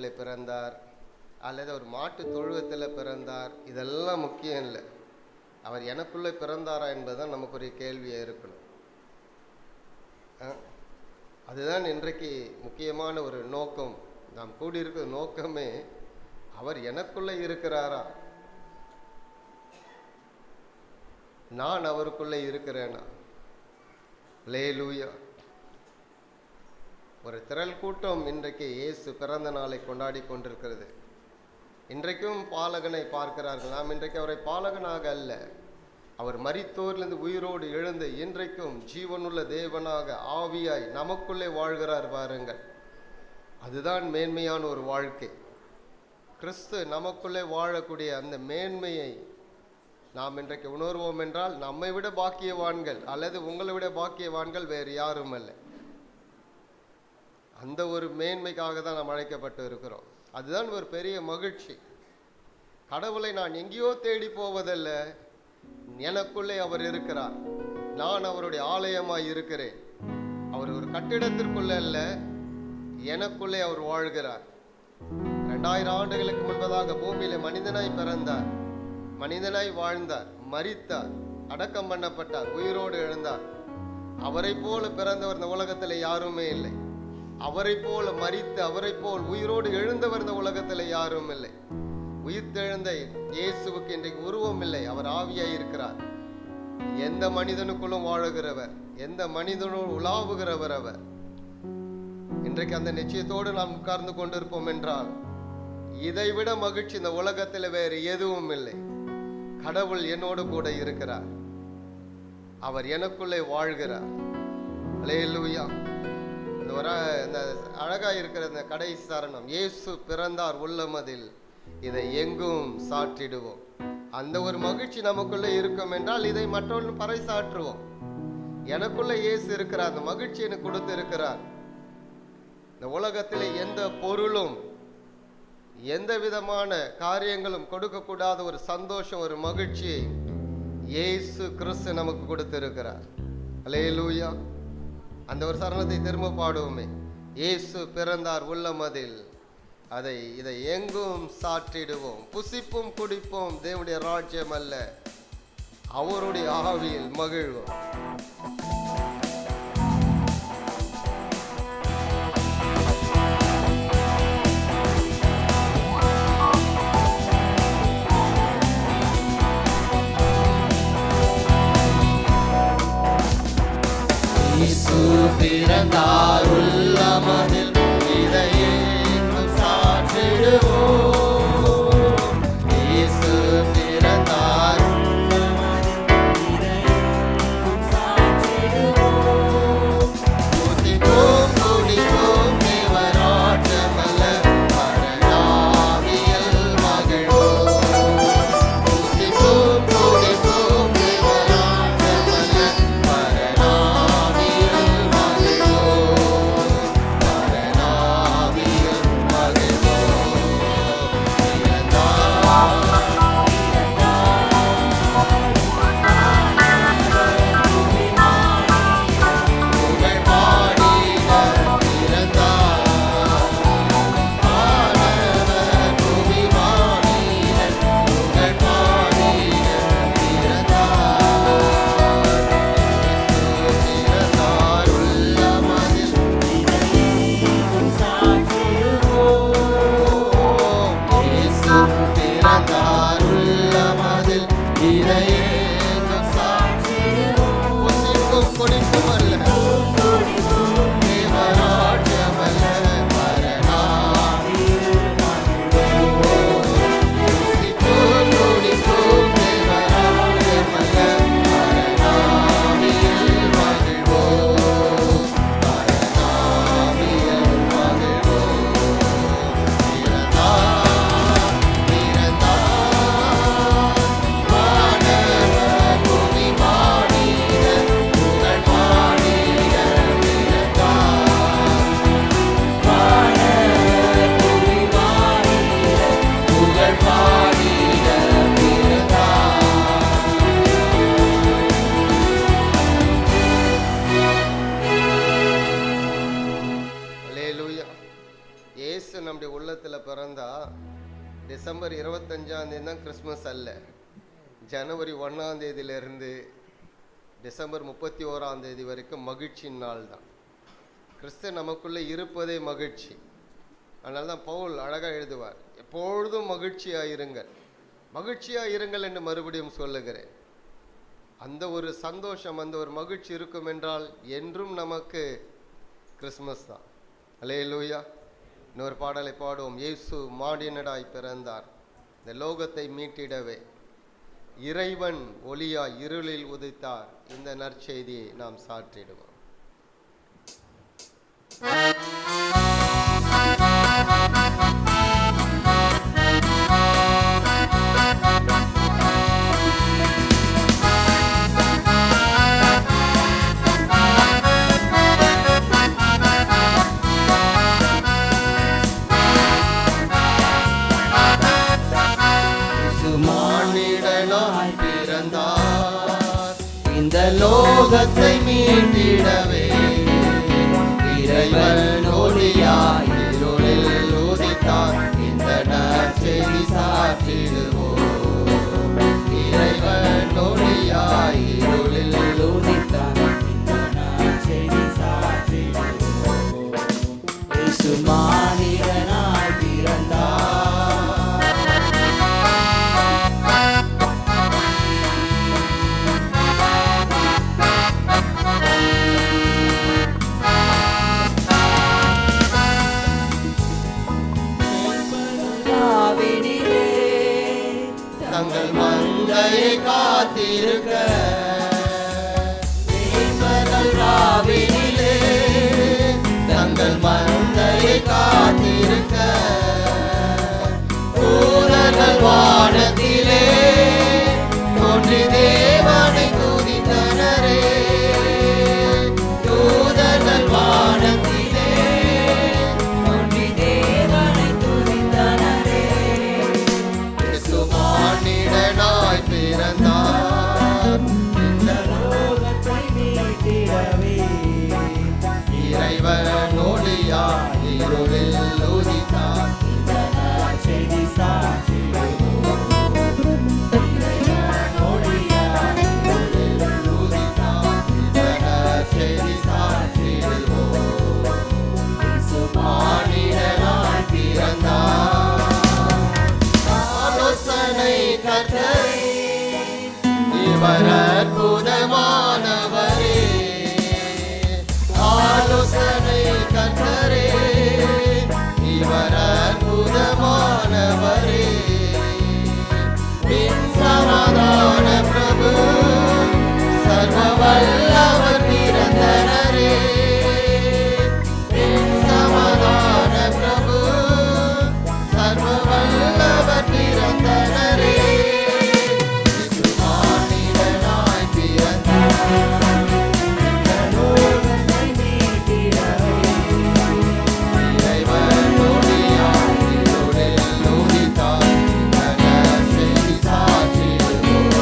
வீட்டில் பிறந்தார் அல்லது ஒரு மாட்டு தொழுவத்தில் பிறந்தார், இதெல்லாம் முக்கியம் இல்லை. அவர் எனக்குள்ளே பிறந்தாரா என்பதுதான் நமக்குரிய கேள்வியாக இருக்கணும். அதுதான் இன்றைக்கு முக்கியமான ஒரு நோக்கம். நாம் கூடியிருக்கிற நோக்கமே அவர் எனக்குள்ளே இருக்கிறாரா, நான் அவருக்குள்ளே இருக்கிறேனா. அல்லேலூயா. ஒரு திரள் கூட்டம் இன்றைக்கு இயேசு பிறந்த நாளை கொண்டாடி கொண்டிருக்கிறது. இன்றைக்கும் பாலகனை பார்க்கிறார்கள். நாம் இன்றைக்கு அவரை பாலகனாக அல்ல, அவர் மரித்தோரிலிருந்து உயிரோடு எழுந்து இன்றைக்கும் ஜீவனுள்ள தேவனாக ஆவியாய் நமக்குள்ளே வாழ்கிறார் பாருங்கள். அதுதான் மேன்மையான ஒரு வாழ்க்கை. கிறிஸ்து நமக்குள்ளே வாழக்கூடிய அந்த மேன்மையை நாம் இன்றைக்கு உணர்வோம் என்றால் நம்மை விட பாக்கியவான்கள் அல்லது உங்களை விட பாக்கியவான்கள் வேறு யாரும் அல்ல. அந்த ஒரு மேன்மைக்காக தான் நாம் அழைக்கப்பட்டு இருக்கிறோம். அதுதான் ஒரு பெரிய மகிழ்ச்சி. கடவுளை நான் எங்கேயோ தேடி போவதல்ல, எனக்குள்ளே அவர் இருக்கிறார். நான் அவருடைய ஆலயமாய் இருக்கிறேன். அவர் ஒரு கட்டிடத்திற்குள்ளே அல்ல, எனக்குள்ளே அவர் வாழ்கிறார். 2000 ஆண்டுகளுக்கு முன்பதாக பூமியில மனிதனாய் பிறந்தார், மனிதனாய் வாழ்ந்தார், மரித்தார், அடக்கம் பண்ணப்பட்டார், உயிரோடு எழுந்தார். அவரை போல பிறந்தவர் இந்த உலகத்தில் யாருமே இல்லை. அவரை போல மரித்து அவரை போல் உயிரோடு எழுந்தவர் இந்த உலகத்தில் யாரும் இல்லை. உயிர்த்தெழுந்த இயேசுவுக்கு இன்றைக்கு உருவம் இல்லை, அவர் ஆவியாய் இருக்கிறார். எந்த மனிதனுக்குள்ளும் வாழுகிறவர், எந்த மனிதனும் உலாவுகிறவர் அவர். இன்றைக்கு அந்த நிச்சயத்தோடு நாம் உட்கார்ந்து கொண்டிருப்போம் என்றால் இதைவிட மகிழ்ச்சி இந்த உலகத்தில் வேறு எதுவும் இல்லை. கடவுள் என்னோடு கூட இருக்கிறார், அவர் எனக்குள்ளே வாழ்கிறார். அல்லேலூயா. இந்த அழகா இருக்கிற இந்த கடைசி சரணம், இயேசு பிறந்தார் உள்ளமதில் இதை எங்கும் சாற்றிடுவோம். அந்த ஒரு மகிழ்ச்சி நமக்குள்ளே இருக்கும் என்றால் இதை மற்றொன்று பறைசாற்றுவோம். எனக்குள்ள இயேசு இருக்கிறார், அந்த மகிழ்ச்சி எனக்கு கொடுத்து இருக்கிறார். இந்த உலகத்தில் எந்த பொருளும் எந்த விதமான காரியங்களும் கொடுக்கக்கூடாத ஒரு சந்தோஷம், ஒரு மகிழ்ச்சியை இயேசு கிறிஸ்து நமக்கு கொடுத்திருக்கிறார். அல்லேலூயா. அந்த ஒரு சரணத்தை திரும்ப பாடுவோமே. இயேசு பிறந்தார் உள்ளமதில் இதை எங்கும் சாற்றிடுவோம். புசிப்பும் குடிப்போம், தேவனுடைய ராஜ்யம் அல்ல, அவருடைய ஆவியில் மகிழ்வோம். பிறந்தார் உள்ளமதில் இதை எங்கும் சாற்றிடுவோம். இயேசு பிறந்தார் உள்ளமதில் இதை எங்கும் பிறந்தா டிசம்பர் 25ஆம் தேதி தான் கிறிஸ்மஸ் அல்ல, ஜனவரி 1ஆம் தேதியிலிருந்து டிசம்பர் 31ஆம் தேதி வரைக்கும் மகிழ்ச்சியின் நாள் தான். கிறிஸ்து நமக்குள்ளே இருப்பதே மகிழ்ச்சி. அதனால தான் பவுல் அழகாக எழுதுவார், எப்பொழுதும் மகிழ்ச்சியாக இருங்கள், மகிழ்ச்சியாக இருங்கள் என்று மறுபடியும் சொல்லுகிறேன். அந்த ஒரு சந்தோஷம், அந்த ஒரு மகிழ்ச்சி இருக்கும் என்றால் என்றும் நமக்கு கிறிஸ்மஸ் தான். அல்லேலூயா. இன்னொரு பாடலை பாடுவோம். இயேசு மானிடனாய் பிறந்தார் இந்த லோகத்தை மீட்டிடவே, இறைவன் ஒளியாய் இருளில் உதித்தார், இந்த நற்செய்தியை நாம் சாற்றிடுவோம். மானிடனாய் பிறந்தார் இந்த லோகத்தை மீட்டிடவே, இறைவன் ஒளியாய் இருளில் உதித்தார், இந்த நற்செய்தி சாற்றிடுவோம். இறைவன் ஒளியாய் இருளில் உதித்தார், இந்த நற்செய்தி சாற்றிடுவோம். இயேசு மானிடனாய் பிறந்தார். தங்கள் மந்தையை காத்திருக்க, மேய்ப்பர்கள் ராவினிலே தங்கள் மந்தையை காத்திருக்க, தூதர்கள் வானத்திலே தோன்றி தேவனை துதித்தனரே, தூதர்கள் வானத்திலே தோன்றி தேவனை துதித்தனரே. மானிடனாய் பிறந்தார் இந்த லோகத்தை மீட்டிடவே, இறைவன் ஒளியாய் இருளில் உதித்தார், இந்த நற்செய்தி சாற்றிடுவோம். இறைவன் ஒளியாய் இருளில் உதித்தார், இந்த நற்செய்தி சாற்றிடுவோம். இயேசு மானிடனாய் பிறந்தார். ஆலோசனை கர்த்தரே, இவர் அற்புதமானவரே, ஆலோசனை கர்த்தரே, இவர் அற்புதமானவரே, பின் சமாதான பிரபு, சர்வ வல்லவர் பிறந்தனரே, பின் சமாதான பிரபு, சர்வ வல்லவர் பிறந்தனரே. இயேசு மானிடனாய் பிறந்தார், இந்த லோகத்தை மீட்டிடவே, இறைவன் ஒளியாய் இருளில் உதித்தார், இந்த நற்செய்தி சாற்றிடுவோம்.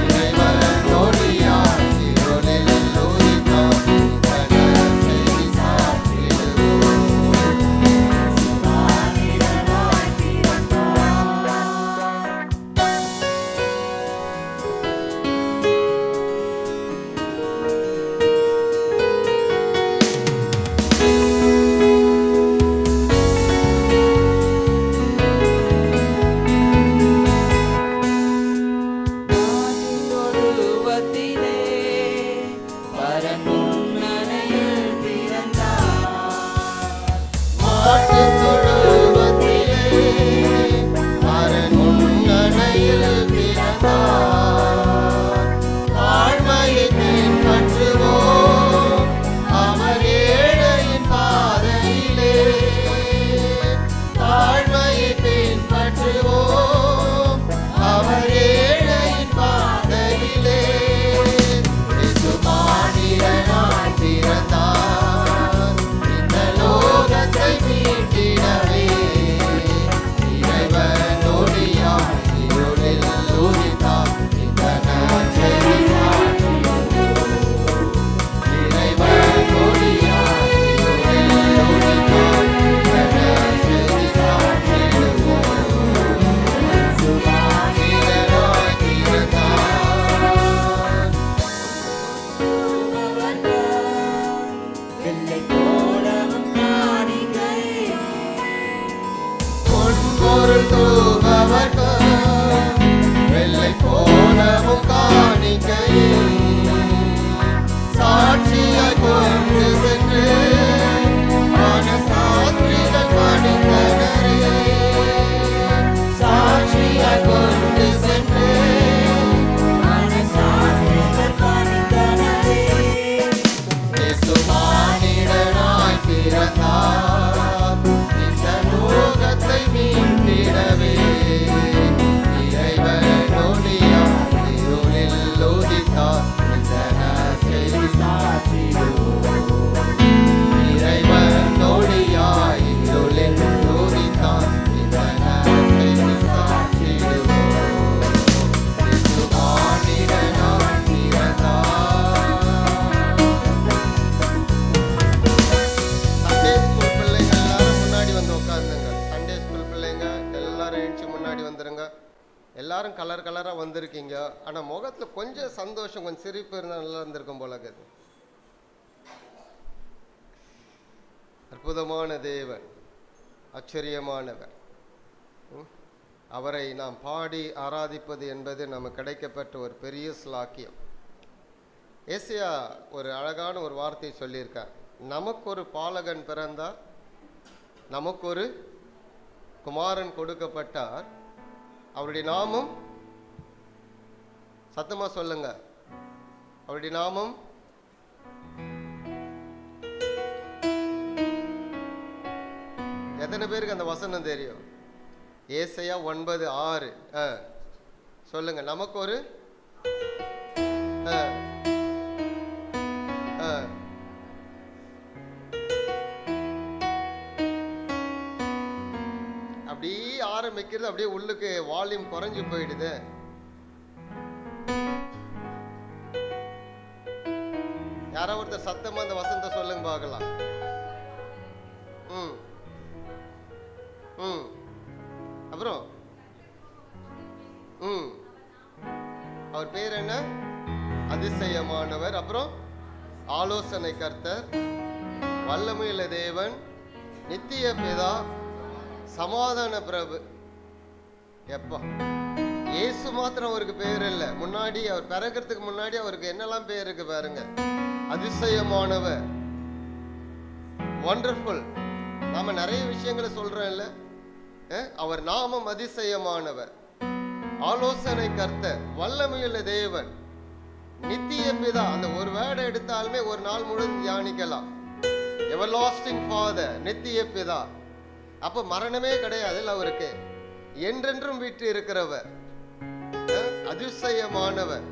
இறைவன் ஒளியாய் இருளில் உதித்தார், இந்த நற்செய்தி சாற்றிடுவோம். மானிடனாய் பொருள் தூபவர்க்கம் வெள்ளை போலவும் காணிக்கையே சாட்சியாய் கொண்டு சென்று மனசாஸ்திரிகள் பணிந்தனரே சாட்சியாய் கொண்டு சென்று மனசாஸ்திரிகள் பணிந்தனரே இயேசு மானிடனாய் பிறந்தார் இந்த லோகத்தை மீட்டிடவே இறைவன் ஒளியாய் இருளில் உதித்தார் இந்த நற்செய்தி சாற்றிடுவோம் இறைவன் ஒளியாய் இருளில் உதித்தார் இந்த நற்செய்தி சாற்றிடுவோம் இயேசு மானிடனாய் பிறந்தார். சண்டே ஸ்கூல் பிள்ளைங்க எல்லாரும் முன்னாடி வந்து உட்காந்துங்க. சண்டே ஸ்கூல் பிள்ளைங்க எல்லாரும் எழுந்துச்சு முன்னாடி வந்துருங்க. எல்லாரும் கலர் கலராக வந்திருக்கீங்க. ஆனால் முகத்தில் கொஞ்சம் சந்தோஷம், கொஞ்சம் சிரிப்பு இருந்தால் நல்லா இருந்திருக்கும் போல இருக்குது. அற்புதமான தேவன், ஆச்சரியமானவர். அவரை நாம் பாடி ஆராதிப்பது என்பது நமக்கு கிடைக்கப்பட்ட ஒரு பெரிய ஸ்லாக்கியம். ஏசியா ஒரு அழகான ஒரு வார்த்தை சொல்லியிருக்கார். நமக்கு ஒரு பாலகன் பிறந்தார், நமக்கு ஒரு குமாரன் கொடுக்கப்பட்டார், அவருடைய நாமம், சத்தமா சொல்லுங்க, அவருடைய நாமம் எத்தனை பேருக்கு அந்த வசனம் தெரியும்? ஏசாயா 9:6 சொல்லுங்க. நமக்கு ஒரு அப்படியே ஆரம்பிக்கிறது, அப்படியே உள்ளுக்கு வால்யூம் குறைஞ்சு போயிடுது. யாரோ ஒருத்தர் சத்தமா அந்த வசனத்தை சொல்லுங்க பார்க்கலாம். அப்புறம் அவர் பேர் என்ன? அதிசயமானவர். அப்புறம் ஆலோசனை கர்த்தர், வல்லமையுள்ள தேவன், நித்திய பிதா, சமாதான பிரபு. எப்பா இயேசு மாத்திரம் அவருக்கு பேர் இல்லை, முன்னாடி அவர் பிறக்கிறதுக்கு முன்னாடி அவருக்கு என்னெல்லாம் பேர் இருக்கு பாருங்க. அதிசயமானவர், வண்டர்ஃபுல். நாம நிறைய விஷயங்களை சொல்றோம் இல்ல, அவர் நாமம் அதிசயமானவர், ஆலோசனை கர்த்தர், வல்லமையுள்ள தேவன், நித்திய பிதா. அந்த ஒரு வேர்டை எடுத்தாலுமே ஒரு நாள் முழுவதும் தியானிக்கலாம். எவர்லாஸ்டிங் ஃபாதர், நித்திய பிதா. அப்ப மரணமே கிடையாது அவருக்கு, என்றென்றும் வீட்டு இருக்கிறவர், அதிசயமானவர்.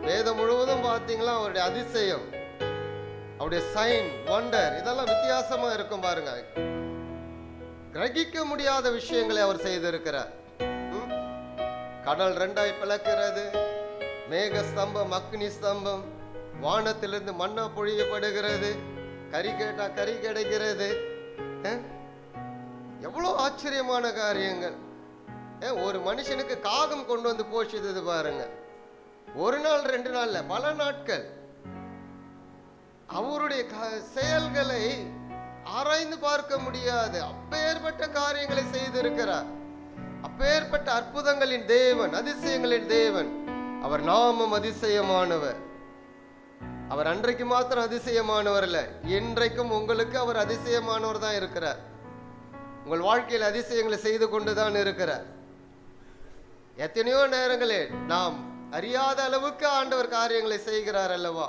வேதம் முழுவதும் பார்த்தீங்களா அவருடைய அதிசயம், அவருடைய சைன், வண்டர், இதெல்லாம் வித்தியாசமா இருக்கும் பாருங்க. கிரகிக்க முடியாத விஷயங்களை அவர் செய்திருக்கிறார். கடல் 2ஆய் பிளக்கிறது, மேக ஸ்தம்பம், அக்னி ஸ்தம்பம், வானத்திலிருந்து மண்ணா பொழியப்படுகிறது, கறி கேட்டா கறி கிடைக்கிறது. எவ்வளவு ஆச்சரியமான காரியங்கள். ஒரு மனுஷனுக்கு காகம் கொண்டு வந்து போஷித்தது பாருங்க. ஒரு நாள் 2 நாள்ல, பல நாட்கள். அவருடைய செயல்களை ஆராய்ந்து பார்க்க முடியாது. அப்பேற்பட்ட காரியங்களை செய்திருக்கிறார். அப்பேற்பட்ட அற்புதங்களின் தேவன், அதிசயங்களின் தேவன். அவர் நாமம் அதிசயமானவர். அவர் அன்றைக்கு மாத்திரம் அதிசயமானவர் இல்ல, இன்றைக்கும் உங்களுக்கு அவர் அதிசயமானவர் தான் இருக்கிறார். உங்கள் வாழ்க்கையில் அதிசயங்களை செய்து கொண்டுதான் இருக்கிறார். எத்தனையோ நேரங்களில் நாம் அறியாத அளவுக்கு ஆண்டவர் காரியங்களை செய்கிறார் அல்லவா?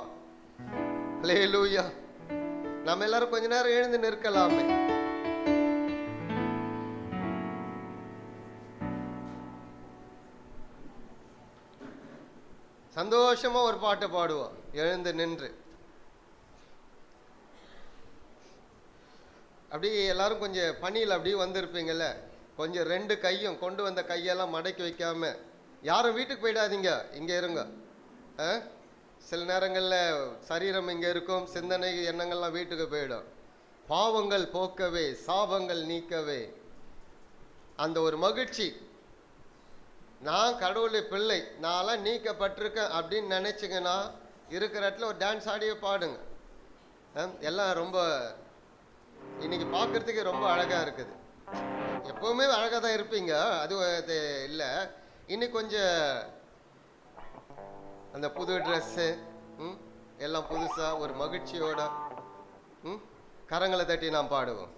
அல்லேலூயா. நாம் எல்லாரும் கொஞ்ச நேரம் எழுந்து நிற்கலாமே. சந்தோஷமா ஒரு பாட்டு பாடுவோம் எழுந்து நின்று. அப்படியே எல்லாரும் கொஞ்சம் பணியில் அப்படியே வந்திருப்பீங்கல்ல, கொஞ்சம் 2 கையும் கொண்டு வந்த கையெல்லாம் மடக்கி வைக்காம யாரும் வீட்டுக்கு போயிடாதீங்க, இங்கே இருங்க. சில நேரங்களில் சரீரம் இங்கே இருக்கும், சிந்தனை எண்ணங்கள்லாம் வீட்டுக்கு போயிடும். பாவங்கள் போக்கவே, சாபங்கள் நீக்கவே, அந்த ஒரு மகிழ்ச்சி. நான் கடவுளுடைய பிள்ளை, நான்லாம் நீக்கப்பட்டிருக்கேன் அப்படின்னு நினைச்சிங்கன்னா இருக்கிற இடத்துல ஒரு டான்ஸ் ஆடியே பாடுங்க. எல்லாம் ரொம்ப இன்னைக்கு பார்க்கறதுக்கு ரொம்ப அழகா இருக்குது. எப்பவுமே அழகாக தான் இருப்பீங்க, அது இல்லை. இன்னும் கொஞ்சம் அந்த புது ட்ரெஸ்ஸு எல்லாம் புதுசாக ஒரு மகிழ்ச்சியோட கரங்களை தட்டி நாம் பாடுவோம்.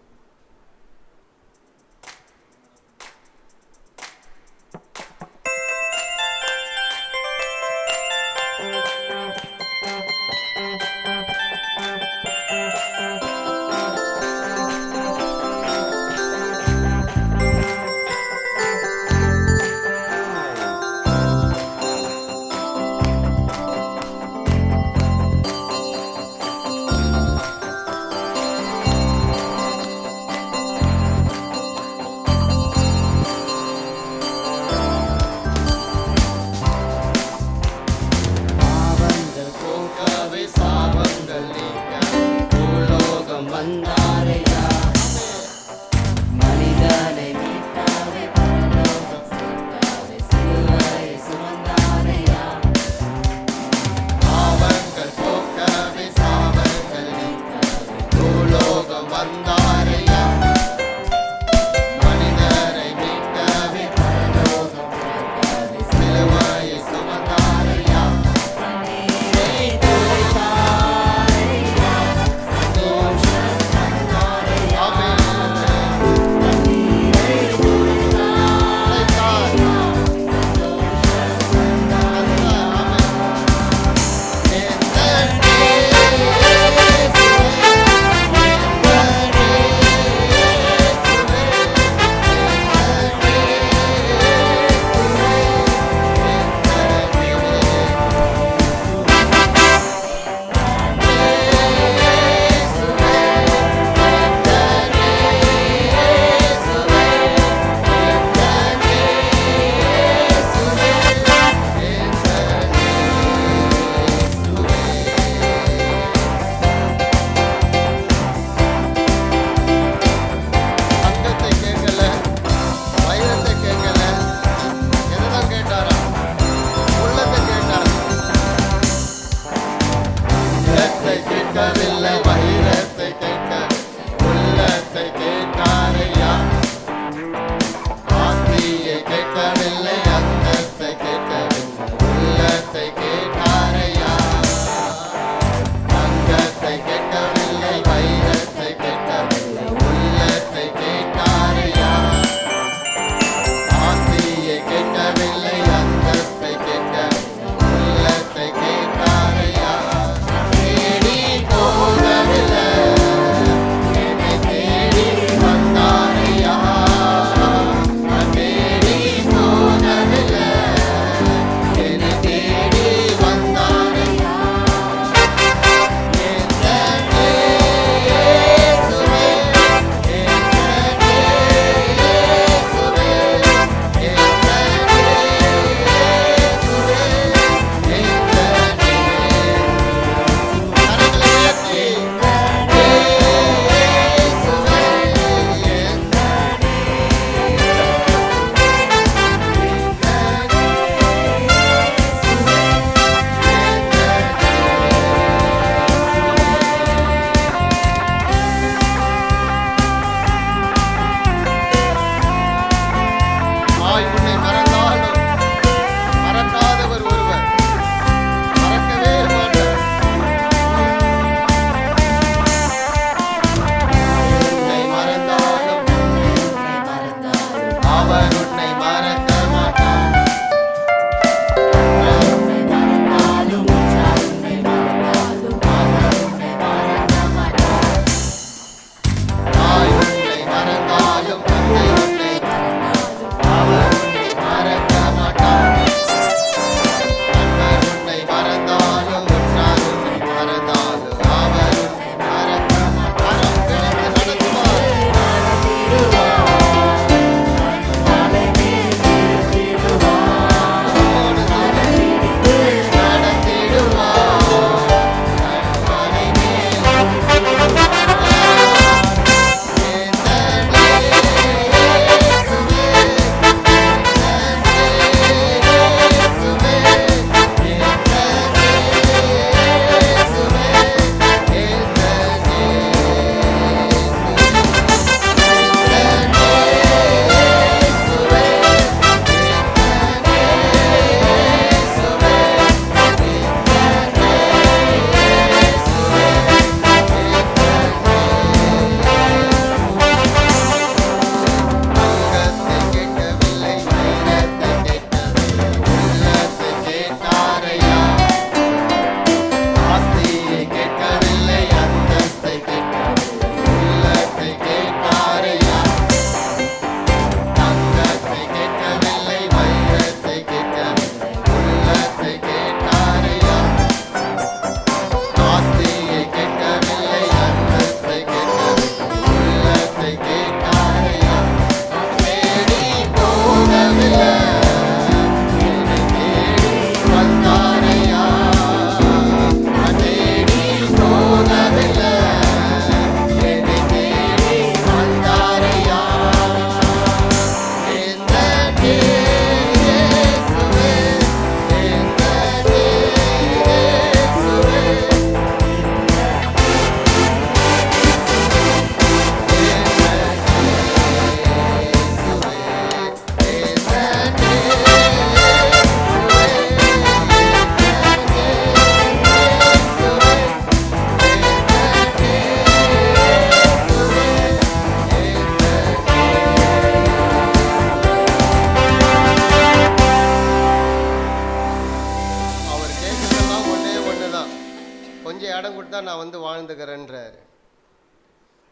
தான் நான் வந்து வாழ்ந்துக்கிறேன்றாரு.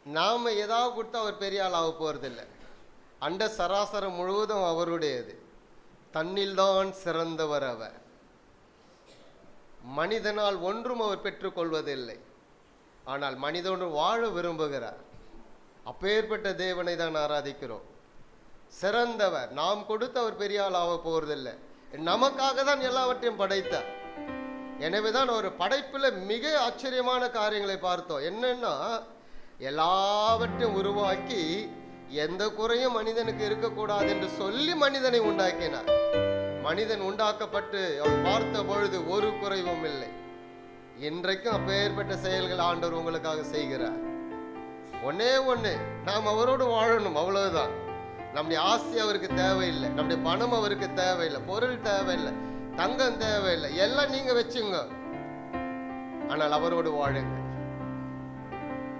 நாம் ஏதாவது கொடுத்தா அவர் பெரிய ஆள் ஆக போகிறதில்லை. அண்ட சராசரம் முழுவதும் அவருடையது. தன்னில்தான் சிறந்தவர் அவர். மனிதனால் ஒன்றும் அவர் பெற்றுக்கொள்வதில்லை. ஆனால் மனிதனோடு வாழ விரும்புகிறார். அப்பேற்பட்ட தேவனை தான் ஆராதிக்கிறோம். சிறந்தவர். நாம் கொடுத்து அவர் பெரிய ஆள் ஆக போகிறதில்லை. நமக்காக தான் எல்லாவற்றையும் படைத்தார். எனவே தான் ஒரு படைப்பில் மிக ஆச்சரியமான காரியங்களை பார்த்தோம். என்னன்னா, எல்லாவற்றையும் உருவாக்கி எந்த குறையும் மனிதனுக்கு இருக்கக்கூடாது என்று சொல்லி மனிதனை உண்டாக்கினார். மனிதன் உண்டாக்கப்பட்டு அவன் பார்த்த பொழுது ஒரு குறைவும் இல்லை. இன்றைக்கும் அப்பேற்பட்ட செயல்கள் ஆண்டவர் உங்களுக்காக செய்கிறார். ஒன்னே ஒன்று, நாம் அவரோடு வாழணும், அவ்வளவுதான். நம்முடைய ஆசை அவருக்கு தேவையில்லை, நம்முடைய பணம் அவருக்கு தேவையில்லை, பொருள் தேவையில்லை, தங்கம் தேவையில்லை, எல்லாம் நீங்க வச்சுங்க. ஆனால் அவரோடு வாழுங்க.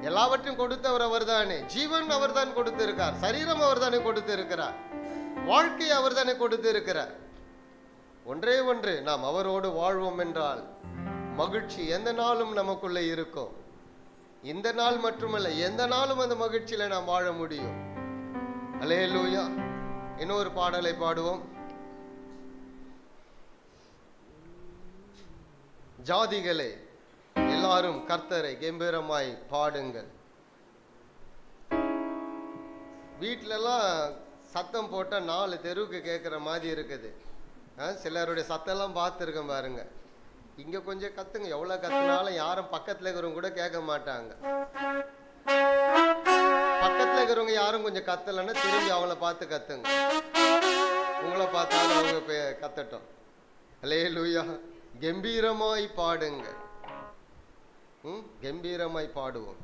எல்லாவற்றையும் கொடுத்தவர் அவர்தானே. ஜீவன் அவர்தான் கொடுத்து இருக்கார், சரீரம் அவர்தானே கொடுத்து இருக்கிறார், வாழ்க்கை அவர்தானே கொடுத்து இருக்கிறார். ஒன்றே ஒன்று, நாம் அவரோடு வாழ்வோம் என்றால் மகிழ்ச்சி எந்த நாளும் நமக்குள்ளே இருக்கும். இந்த நாள் மட்டுமல்ல, எந்த நாளும் அந்த மகிழ்ச்சியில நாம் வாழ முடியும். அல்லேலூயா. இன்னொரு பாடலை பாடுவோம். ஜாதிகளே எல்லாரும் கர்த்தரை கம்பீரமாய் பாடுங்கள். வீட்டிலலாம் சத்தம் போட்டால் 4 தெருவுக்கு கேட்குற மாதிரி இருக்குது. சிலருடைய சத்தம்லாம் பார்த்துருக்கேன் பாருங்க. இங்கே கொஞ்சம் கத்துங்க, எவ்வளோ கத்துனாலும் யாரும் பக்கத்தில் இருக்கிறவங்க கூட கேட்க மாட்டாங்க. பக்கத்தில் இருக்கிறவங்க யாரும் கொஞ்சம் கத்தலைன்னா திரும்பி அவங்கள பார்த்து கத்துங்க. உங்களை பார்த்தாலும் அவங்க கத்தட்டும். அல்லேலூயா. கம்பீரமாய் பாடுங்க. கம்பீரமாய் பாடுவோம்.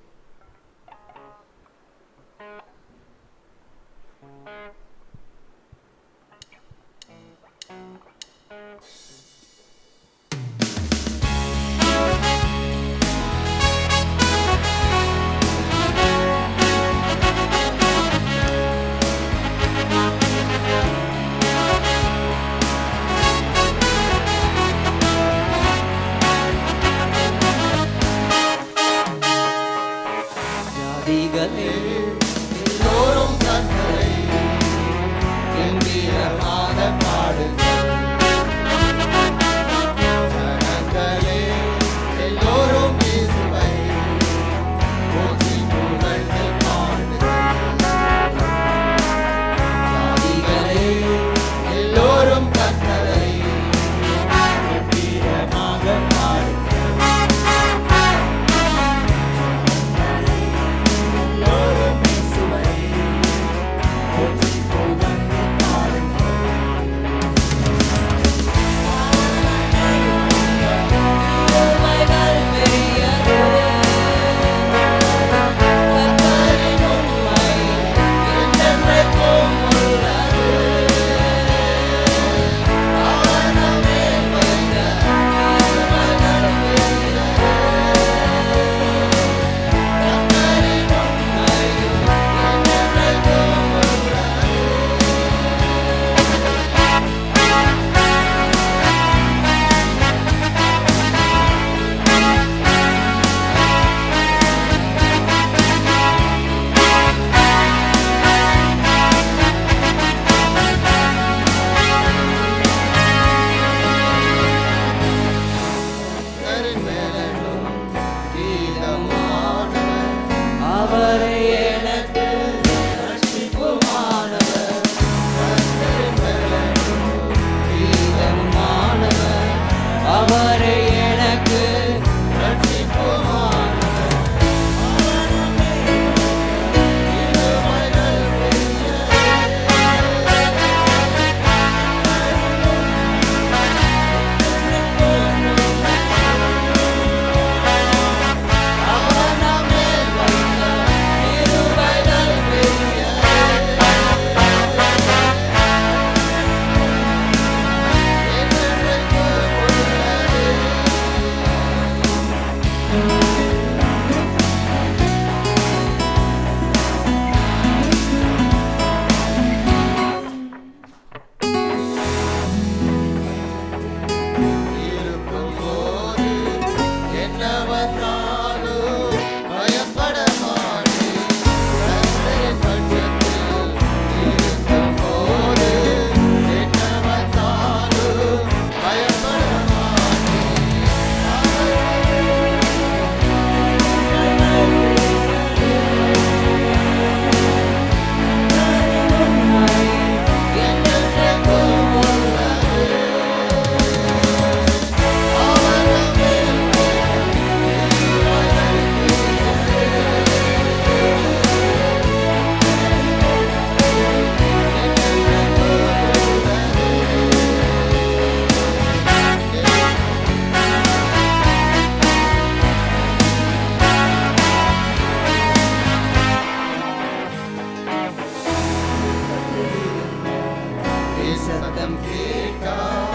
சத்தம் கேட்டால்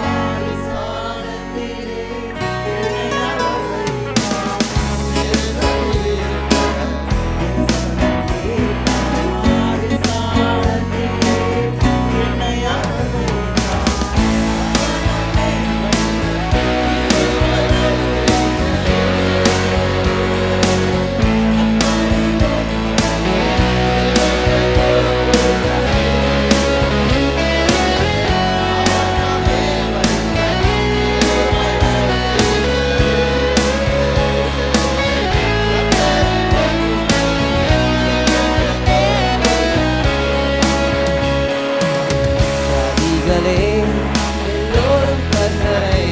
எல்லோரும் கர்த்தரை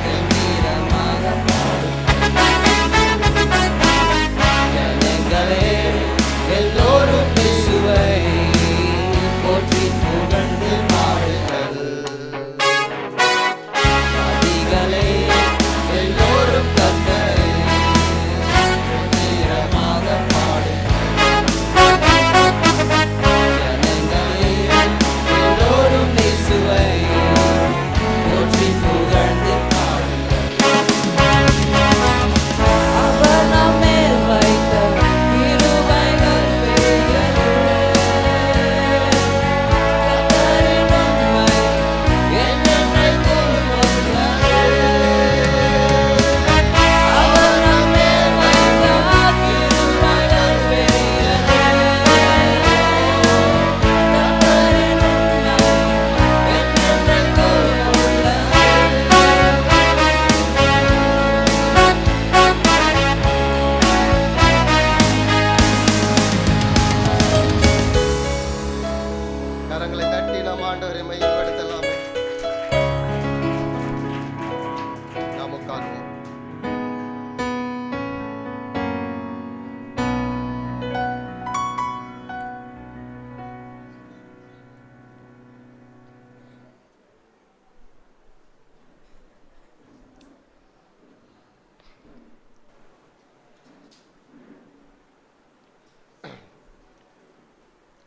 கம்பீரமாக பாடும். ஜனங்களே எல்லோரும் இயேசுவை போற்றி புகழ்ந்து பாடுங்கள். ஜாதிகளே எல்லோரும் கர்த்தரை கம்பீரமாக பாடுங்கள். ஜனங்களே எல்லோரும் இயேசுவை போற்றி புகழ்ந்து பாடுங்கள். அவர் நம் மேல் வைத்த கிருபைகள் பெரியது. கர்த்தரின் உண்மை என்றென்றைக்கும் உள்ளது. அவர் நம் மேல் வைத்த கிருபைகள் பெரியது. கர்த்தரின் உண்மை என்றென்றைக்கும் உள்ளது. கரங்களை தட்டி நாம் ஆண்டவரை மையப்படுத்தலாமே. நாம் உட்கார்வோம்.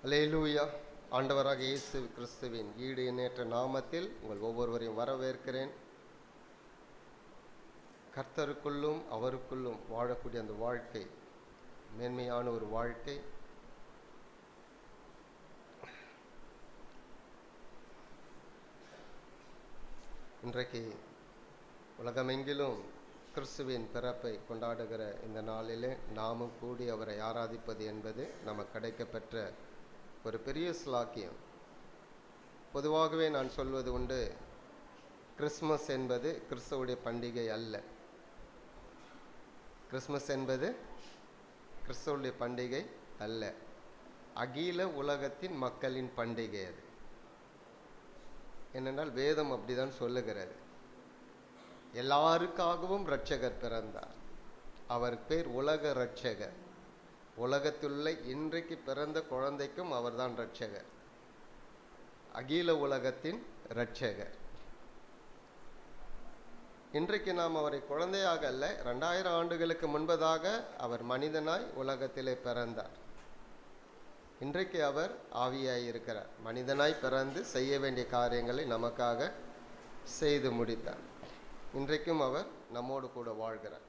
அல்லேலூயா. ஆண்டவராக இயேசு கிறிஸ்துவின் ஈடு இணையற்ற நாமத்தில் உங்கள் ஒவ்வொருவரையும் வரவேற்கிறேன். கர்த்தருக்குள்ளும் அவருக்குள்ளும் வாழக்கூடிய அந்த வாழ்க்கை மேன்மையான ஒரு வாழ்க்கை. இன்றைக்கு உலகமெங்கிலும் கிறிஸ்துவின் பிறப்பை கொண்டாடுகிற இந்த நாளிலே நாமும் கூடி அவரை ஆராதிப்பது என்பது நமக்கு கிடைக்கப்பெற்ற ஒரு பெரிய ஸ்லாக்கியம். பொதுவாகவே நான் சொல்வது உண்டு, கிறிஸ்மஸ் என்பது கிறிஸ்துவுடைய பண்டிகை அல்ல. கிறிஸ்மஸ் என்பது கிறிஸ்துவுடைய பண்டிகை அல்ல, அகில உலகத்தின் மக்களின் பண்டிகை அது. ஏனென்றால் வேதம் அப்படிதான் சொல்லுகிறது. எல்லாருக்காகவும் இரட்சகர் பிறந்தார். அவர் பேர் உலக இரட்சகர். உலகத்துள்ள இன்றைக்கு பிறந்த குழந்தைக்கும் அவர்தான் இரட்சகர், அகில உலகத்தின் இரட்சகர். இன்றைக்கு நாம் அவரை குழந்தையாக அல்ல, 2000 ஆண்டுகளுக்கு முன்பதாக அவர் மனிதனாய் உலகத்திலே பிறந்தார். இன்றைக்கு அவர் ஆவியாய் இருக்கிறார். மனிதனாய் பிறந்து செய்ய வேண்டிய காரியங்களை நமக்காக செய்து முடித்தார். இன்றைக்கும் அவர் நம்மோடு கூட வாழ்கிறார்.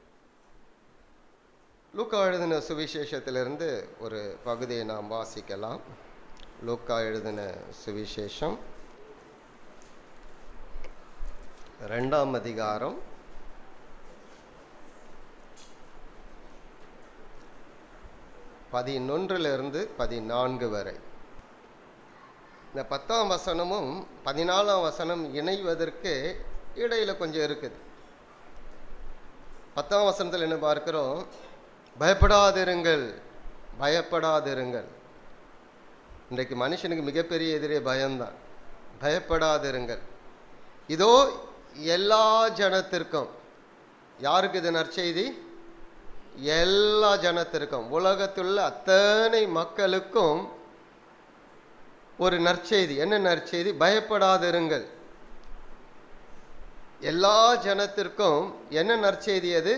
லூக்கா எழுதின சுவிசேஷத்திலிருந்து ஒரு பகுதியை நாம் வாசிக்கலாம். லூக்கா எழுதின சுவிசேஷம் 2ஆம் அதிகாரம் 11 14 வரை. இந்த 10ஆம் வசனமும் 14ஆம் வசனம் இணைவதற்கு இடையில கொஞ்சம் இருக்குது. 10ஆம் வசனத்தில் என்ன பார்க்கிறோம்? பயப்படாதிருங்கள், பயப்படாதிருங்கள். இன்றைக்கு மனுஷனுக்கு மிகப்பெரிய எதிரே பயம்தான். பயப்படாதிருங்கள். இதோ எல்லா ஜனத்திற்கும். யாருக்கு இது நற்செய்தி? எல்லா ஜனத்திற்கும், உலகத்துள்ள அத்தனை மக்களுக்கும் ஒரு நற்செய்தி. என்ன நற்செய்தி? பயப்படாதிருங்கள். எல்லா ஜனத்திற்கும் என்ன நற்செய்தி? அது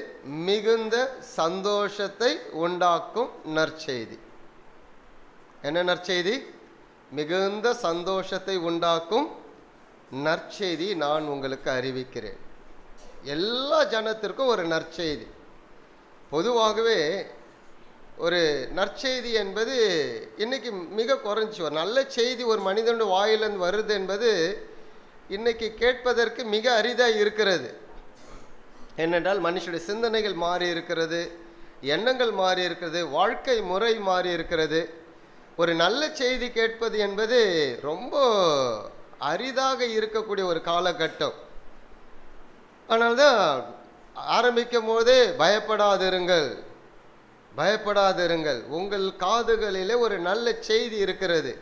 மிகுந்த சந்தோஷத்தை உண்டாக்கும் நற்செய்தி. என்ன நற்செய்தி? மிகுந்த சந்தோஷத்தை உண்டாக்கும் நற்செய்தி நான் உங்களுக்கு அறிவிக்கிறேன். எல்லா ஜனத்திற்கும் ஒரு நற்செய்தி. பொதுவாகவே ஒரு நற்செய்தி என்பது இன்னைக்கு மிக குறைஞ்சி, ஒரு நல்ல செய்தி ஒரு மனிதனுடைய வாயிலிருந்து வருது என்பது இன்னைக்கு கேட்பதற்கு மிக அரிதாக இருக்கிறது. ஏனென்றால் மனுஷனுடைய சிந்தனைகள் மாறி இருக்கிறது, எண்ணங்கள் மாறி இருக்கிறது, வாழ்க்கை முறை மாறி இருக்கிறது. ஒரு நல்ல செய்தி கேட்பது என்பது ரொம்ப அரிதாக இருக்கக்கூடிய ஒரு காலகட்டம். அதனால்தான் ஆரம்பிக்கும் போதே பயப்படாதிருங்கள், பயப்படாதிருங்கள், உங்கள் காதுகளிலே ஒரு நல்ல செய்தி இருக்கிறது.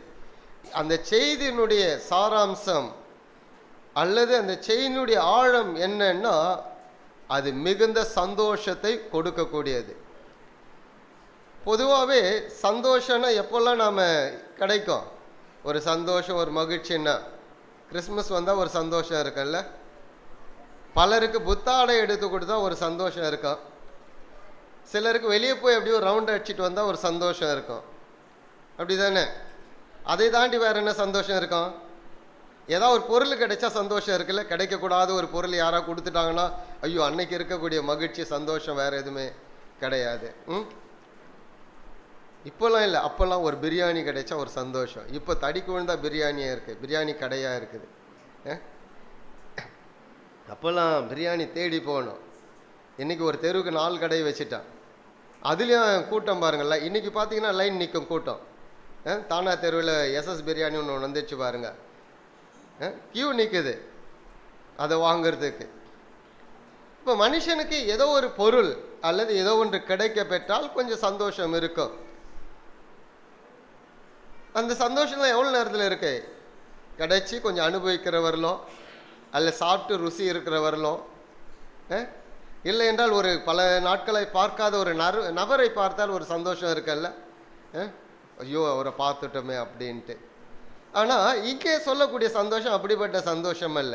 அந்த செய்தியினுடைய சாராம்சம் அல்லது அந்த செய்தியினுடைய ஆழம் என்னன்னா, அது மிகுந்த சந்தோஷத்தை கொடுக்கக்கூடியது. பொதுவாகவே சந்தோஷம்னா எப்போல்லாம் நாம் கிடைக்கும்? ஒரு சந்தோஷம், ஒரு மகிழ்ச்சின்னா கிறிஸ்மஸ் வந்தால் ஒரு சந்தோஷம் இருக்குல்ல. பலருக்கு புத்தாடை எடுத்து கொடுத்தா ஒரு சந்தோஷம் இருக்கும். சிலருக்கு வெளியே போய் அப்படியே ஒரு ரவுண்ட் அடிச்சுட்டு வந்தால் ஒரு சந்தோஷம் இருக்கும். அப்படி தானே? அதை தாண்டி வேறு என்ன சந்தோஷம் இருக்கும்? ஏதாவது ஒரு பொருள் கிடைச்சா சந்தோஷம் இருக்குல்ல. கிடைக்கக்கூடாத ஒரு பொருள் யாராவது கொடுத்துட்டாங்கன்னா ஐயோ, அன்னைக்கு இருக்கக்கூடிய மகிழ்ச்சி சந்தோஷம் வேறு எதுவுமே கிடையாது. இப்போல்லாம் இல்லை, அப்போல்லாம் ஒரு பிரியாணி கிடைச்சா ஒரு சந்தோஷம். இப்போ தடிக்கு விழுந்தால் பிரியாணியாக இருக்குது, பிரியாணி கடையாக இருக்குது. அப்போல்லாம் பிரியாணி தேடி போகணும். இன்றைக்கி ஒரு தெருவுக்கு 4 கடை வச்சுட்டான். அதுலேயும் கூட்டம் பாருங்கள்ல. இன்றைக்கி பார்த்தீங்கன்னா லைன் நிற்கும் கூட்டம். தானா தெருவில் எஸ்எஸ் பிரியாணி ஒன்று வந்துச்சு பாருங்கள், கியூ நிற்குது அதை வாங்கிறதுக்கு. இப்போ மனுஷனுக்கு ஏதோ ஒரு பொருள் அல்லது ஏதோ ஒன்று கிடைக்க பெற்றால் கொஞ்சம் சந்தோஷம் இருக்கும். அந்த சந்தோஷம்லாம் எவ்வளோ நேரத்தில் இருக்கு? கிடைச்சி கொஞ்சம் அனுபவிக்கிறவர்களும் அல்ல சாப்பிட்டு ருசி இருக்கிறவர்களும், இல்லை என்றால் ஒரு பல நாட்களை பார்க்காத ஒரு நபரை பார்த்தால் ஒரு சந்தோஷம் இருக்குல்ல. ஐயோ, அவரை பார்த்துட்டோமே அப்படின்ட்டு. ஆனால் இங்கே சொல்லக்கூடிய சந்தோஷம் அப்படிப்பட்ட சந்தோஷம் அல்ல.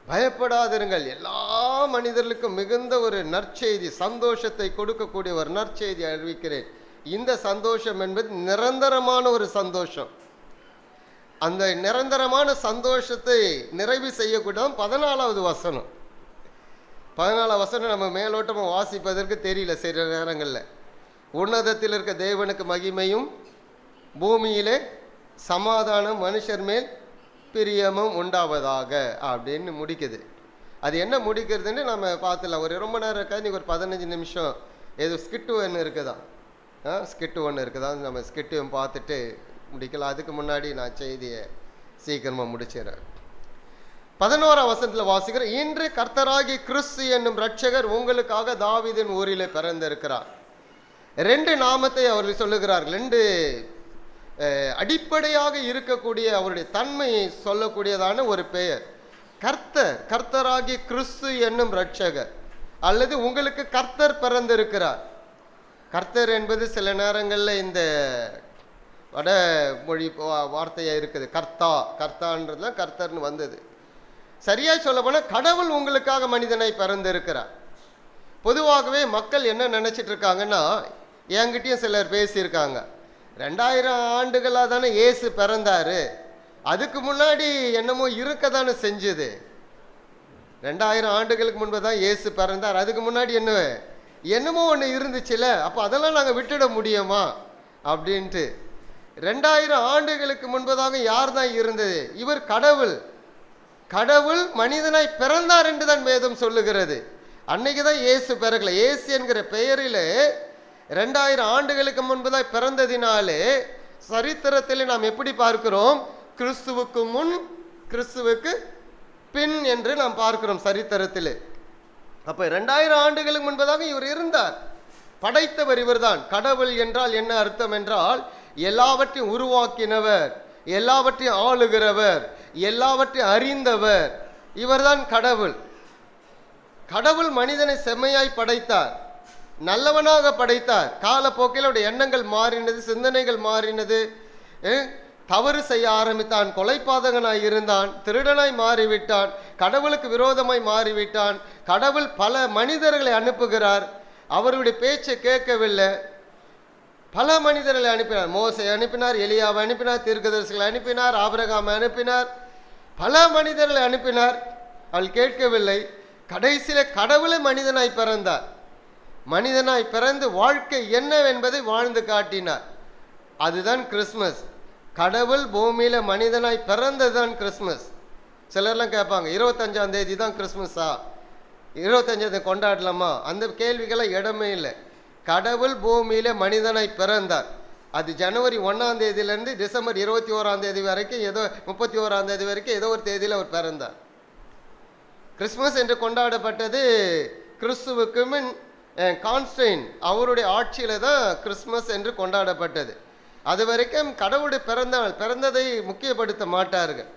பயப்படாதிருங்கள், எல்லா மனிதர்களுக்கும் மிகுந்த ஒரு நற்செய்தி, சந்தோஷத்தை கொடுக்கக்கூடிய ஒரு நற்செய்தி அறிவிக்கிறேன். இந்த சந்தோஷம் என்பது நிரந்தரமான ஒரு சந்தோஷம். அந்த நிரந்தரமான சந்தோஷத்தை நிறைவு செய்யக்கூடிய 14வது வசனம். 14வது வசனம் நம்ம மேலோட்டமாக வாசிப்பதற்கு தெரியல சில நேரங்களில். உன்னதத்தில் இருக்க தேவனுக்கு மகிமையும், பூமியிலே சமாதானம், மனுஷர் மேல் பிரியமும் உண்டாவதாக அப்படின்னு முடிக்குது. அது என்ன முடிக்கிறதுன்னு நம்ம பார்த்துலாம். ஒரு ரொம்ப நேரம் இருக்காது, ஒரு 15 நிமிஷம் ஏதோ ஸ்கிட்டு ஒன்று இருக்குதான், ஸ்கிட்டு ஒன்று இருக்குதான். நம்ம ஸ்கிட்டையும் பார்த்துட்டு முடிக்கலாம். அதுக்கு முன்னாடி நான் செய்தியை சீக்கிரமாக முடிச்சிடறேன். 11ஆம் வசனத்தில் வாசிக்கிறேன். இன்று கர்த்தராகி கிறிஸ்து என்னும் இரட்சகர் உங்களுக்காக தாவீதின் ஊரிலே பிறந்திருக்கிறார். 2 நாமத்தை அவர்கள் சொல்லுகிறார்கள். 2 அடிப்படையாக இருக்கக்கூடிய அவருடைய தன்மையை சொல்லக்கூடியதான ஒரு பெயர் கர்த்தர். கர்த்தராகி கிறிஸ்து என்னும் இரட்சகர் அல்லது உங்களுக்கு கர்த்தர் பிறந்திருக்கிறார். கர்த்தர் என்பது சில நேரங்களில் இந்த வட மொழி வார்த்தையாக இருக்குது. கர்த்தா, கர்த்தான்றதுல கர்த்தர்னு வந்தது. சரியாக சொல்ல போனால் கடவுள் உங்களுக்காக மனிதனை பிறந்திருக்கிறார். பொதுவாகவே மக்கள் என்ன நினச்சிட்டு இருக்காங்கன்னா, என்கிட்டயும் சிலர் பேசியிருக்காங்க, 2000 ஆண்டுகளாக தானே இயேசு பிறந்தாரு, அதுக்கு முன்னாடி என்னமோ இருக்க தானே செஞ்சுது. 2000 ஆண்டுகளுக்கு முன்பு தான் இயேசு பிறந்தார், அதுக்கு முன்னாடி என்னமோ ஒன்று இருந்துச்சுல, அப்போ அதெல்லாம் நாங்கள் விட்டுட முடியுமா அப்படின்ட்டு. 2000 ஆண்டுகளுக்கு முன்பதாக யார் தான் இருந்தது? இவர் கடவுள். கடவுள் மனிதனாய் பிறந்தார் என்று தான் வேதம் சொல்லுகிறது. அன்னைக்கு தான் இயேசு பிறக்கல. இயேசு என்கிற பெயரில் 2000 ஆண்டுகளுக்கு முன்புதான் பிறந்ததினாலே சரித்திரத்தில் நாம் எப்படி பார்க்கிறோம்? கிறிஸ்துவுக்கு முன், கிறிஸ்துவுக்கு பின் என்று நாம் பார்க்கிறோம் சரித்திரத்தில். அப்போ 2000 ஆண்டுகளுக்கு முன்பதாக இவர் இருந்தார். படைத்தவர் இவர்தான். கடவுள் என்றால் என்ன அர்த்தம் என்றால், எல்லாவற்றையும் உருவாக்கினவர், எல்லாவற்றையும் ஆளுகிறவர், எல்லாவற்றையும் அறிந்தவர், இவர்தான் கடவுள். கடவுள் மனிதனை செம்மையாய் படைத்தார், நல்லவனாக படைத்தார். காலப்போக்கில் அவருடைய எண்ணங்கள் மாறினது, சிந்தனைகள் மாறினது, தவறு செய்ய ஆரம்பித்தான், கொலைபாதகனாய் இருந்தான், திருடனாய் மாறிவிட்டான், கடவுளுக்கு விரோதமாய் மாறிவிட்டான். கடவுள் பல மனிதர்களை அனுப்புகிறார், அவருடைய பேச்சை கேட்கவில்லை. பல மனிதர்களை அனுப்பினார். மோசை அனுப்பினார், எலியாவை அனுப்பினார், தீர்க்கதரிசிகளை அனுப்பினார், ஆபிரகாமை அனுப்பினார், பல மனிதர்களை அனுப்பினார். அவள் கேட்கவில்லை. கடைசியில கடவுளை மனிதனாய் பிறந்தார். மனிதனாய் பிறந்து வாழ்க்கை என்னவென்பதை வாழ்ந்து காட்டினார். அதுதான் கிறிஸ்மஸ். கடவுள் பூமியில மனிதனாய் பிறந்ததுதான் கிறிஸ்மஸ். சிலர்லாம் கேட்பாங்க, 25ஆம் தேதி தான் கிறிஸ்மஸா, 25ஆம் தேதி கொண்டாடலாமா? அந்த கேள்விக்கெல்லாம் இடமே இல்லை. கடவுள் பூமியில மனிதனாய் பிறந்தார். அது ஜனவரி 1ஆம் தேதியிலேருந்து டிசம்பர் 21ஆம் தேதி வரைக்கும், ஏதோ 31ஆம் தேதி வரைக்கும் ஏதோ ஒரு தேதியில் அவர் பிறந்தார். கிறிஸ்மஸ் என்று கொண்டாடப்பட்டது கிறிஸ்துவுக்கு முன் கான்ஸ்டைன் அவருடைய ஆட்சியில தான் கிறிஸ்மஸ் என்று கொண்டாடப்பட்டது. அது வரைக்கும் கடவுளுடைய பிறந்ததை முக்கியப்படுத்த மாட்டார்கள்.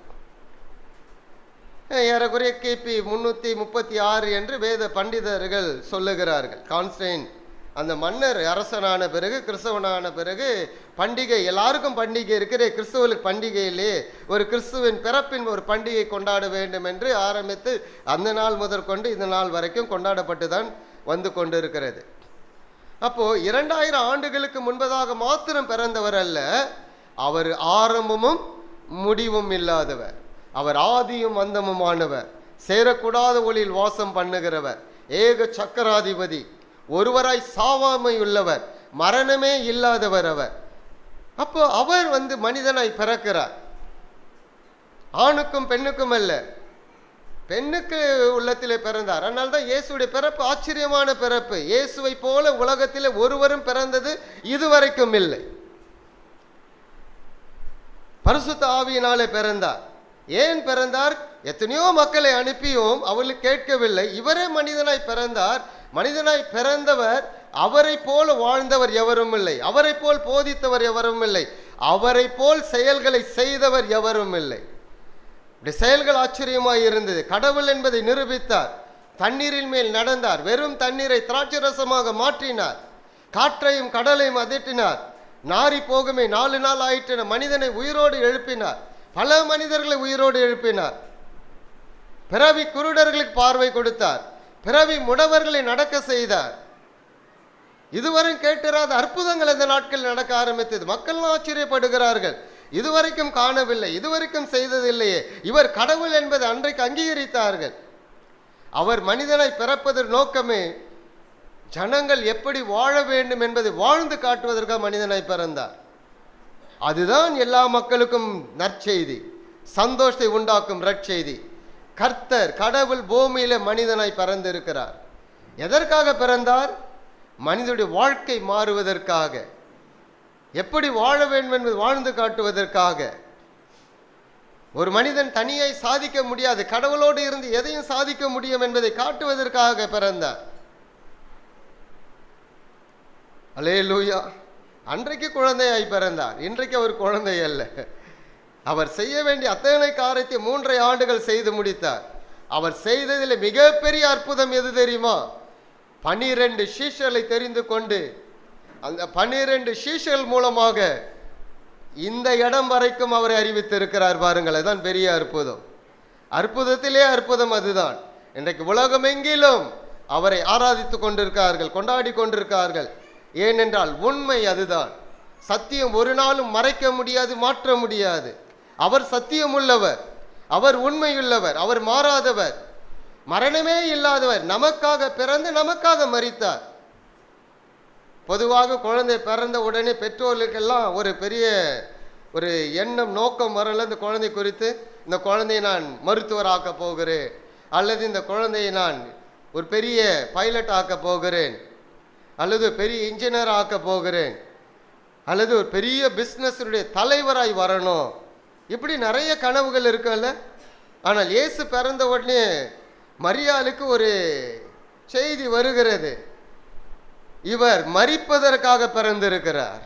ஏறக்குறைய கிபி 336 என்று வேத பண்டிதர்கள் சொல்லுகிறார்கள். கான்ஸ்டைன் அந்த மன்னர் அரசனான பிறகு, கிறிஸ்தவனான பிறகு பண்டிகை, எல்லாருக்கும் பண்டிகை இருக்கிற, கிறிஸ்துவனுக்கு பண்டிகையிலே ஒரு கிறிஸ்துவின் பிறப்பின் ஒரு பண்டிகை கொண்டாட வேண்டும் என்று ஆரம்பித்து அந்த நாள் முதற்கொண்டு இந்த நாள் வரைக்கும் கொண்டாடப்பட்டு தான் வந்து கொண்டு இருக்கிறது. அப்போ 2000 ஆண்டுகளுக்கு முன்பதாக மாத்திரம் பிறந்தவர் அல்ல, அவர் ஆரம்பமும் முடிவும் இல்லாதவர், அவர் ஆதியும் அந்தமுமானவர், சேரக்கூடாத ஒளியில் வாசம் பண்ணுகிறவர், ஏக சக்கராதிபதி, ஒருவராய் சாவாமை உள்ளவர், மரணமே இல்லாதவர் அவர். அப்போ அவர் மனிதனாய் பிறக்கிறார். ஆணுக்கும் பெண்ணுக்கும் அல்ல, பெண்ணுக்கு உள்ளத்திலே பிறந்தார். அதனால தான் இயேசுடைய பிறப்பு ஆச்சரியமான பிறப்பு. இயேசுவை போல உலகத்திலே ஒருவரும் பிறந்தது இதுவரைக்கும் இல்லை. பரிசுத்த ஆவியினாலே பிறந்தார். ஏன் பிறந்தார்? எத்தனையோ மக்களை அனுப்பியும் அவர்களுக்கு கேட்கவில்லை. இவரே மனிதனாய் பிறந்தார். மனிதனாய் பிறந்தவர், அவரை போல வாழ்ந்தவர் எவரும் இல்லை, அவரை போல் போதித்தவர் எவரும் இல்லை, அவரை போல் செயல்களை செய்தவர் எவரும் இல்லை. செயல்கள் ஆச்சரியமாய் இருந்தது. கடவுள் என்பதை நிரூபித்தார். தண்ணீரின் மேல் நடந்தார், வெறும் தண்ணீரை திராட்சை ரசமாக மாற்றினார், காற்றையும் கடலையும் அதட்டினார், நாரி போகுமே 4 நாள் ஆயிற்று மனிதனை உயிரோடு எழுப்பினார், பல மனிதர்களை உயிரோடு எழுப்பினார். பிறவி குருடர்களுக்கு பார்வை கொடுத்தார், பிறவி முடவர்களை நடக்க செய்தார். இதுவரை கேட்டிராத அற்புதங்கள் இந்த நாட்கள் நடக்க ஆரம்பித்தது. மக்கள் ஆச்சரியப்படுகிறார்கள், இதுவரைக்கும் காணவில்லை, இதுவரைக்கும் செய்ததில்லையே. இவர் கடவுள் என்பதை அன்றைக்கு அங்கீகரித்தார்கள். அவர் மனிதனாய் பிறப்பதற்கு நோக்கமே ஜனங்கள் எப்படி வாழ வேண்டும் என்பதை வாழ்ந்து காட்டுவதற்காக மனிதனாய் பிறந்தார். அதுதான் எல்லா மக்களுக்கும் நற்செய்தி, சந்தோஷத்தை உண்டாக்கும் நற்செய்தி. கர்த்தர் கடவுள் பூமியில மனிதனாய் பிறந்திருக்கிறார். எதற்காக பிறந்தார்? மனிதனுடைய வாழ்க்கை மாறுவதற்காக, எப்படி வாழ வேண்டும் என்பது வாழ்ந்து காட்டுவதற்காக. ஒரு மனிதன் தனியாய் சாதிக்க முடியாது, கடவுளோடு இருந்து எதையும் சாதிக்க முடியும் என்பதை காட்டுவதற்காக பிறந்தார். அல்லேலூயா. அன்றைக்கு குழந்தையாய் பிறந்தார், இன்றைக்கு அவர் குழந்தை அல்ல. அவர் செய்ய வேண்டிய அத்தனை காரியத்தை 3 ஆண்டுகள் செய்து முடித்தார். அவர் செய்ததில் மிகப்பெரிய அற்புதம் எது தெரியுமா? 12 சீஷர்களை தெரிந்து கொண்டு அந்த 12 சீஷர்கள் மூலமாக இந்த இடம் வரைக்கும் அவரை அறிவித்திருக்கிறார். பாருங்கள், அதுதான் பெரிய அற்புதம். அற்புதத்திலே அற்புதம் அதுதான். இன்றைக்கு உலகமெங்கிலும் அவரை ஆராதித்து கொண்டிருக்கார்கள், கொண்டாடி கொண்டிருக்கார்கள். ஏனென்றால் உண்மை அதுதான். சத்தியம் ஒரு நாளும் மறைக்க முடியாது, மாற்ற முடியாது. அவர் சத்தியம் உள்ளவர், அவர் உண்மையுள்ளவர், அவர் மாறாதவர், மரணமே இல்லாதவர். நமக்காக பிறந்து நமக்காக மரித்தார். பொதுவாக குழந்தை பிறந்த உடனே பெற்றோர்களுக்கெல்லாம் ஒரு பெரிய ஒரு எண்ணம், நோக்கம் வரல. இந்த குழந்தை குறித்து, இந்த குழந்தையை நான் மருத்துவர் ஆக்க போகிறேன், அல்லது இந்த குழந்தையை நான் ஒரு பெரிய பைலட் ஆக்க போகிறேன், அல்லது பெரிய இன்ஜினியர் ஆக்க போகிறேன், அல்லது ஒரு பெரிய பிஸ்னஸுடைய தலைவராய் வரணும். இப்படி நிறைய கனவுகள் இருக்குல்ல. ஆனால் இயேசு பிறந்த உடனே மரியாளுக்கு ஒரு செய்தி வருகிறது, இவர் மரிப்பதற்காக பிறந்திருக்கிறார்.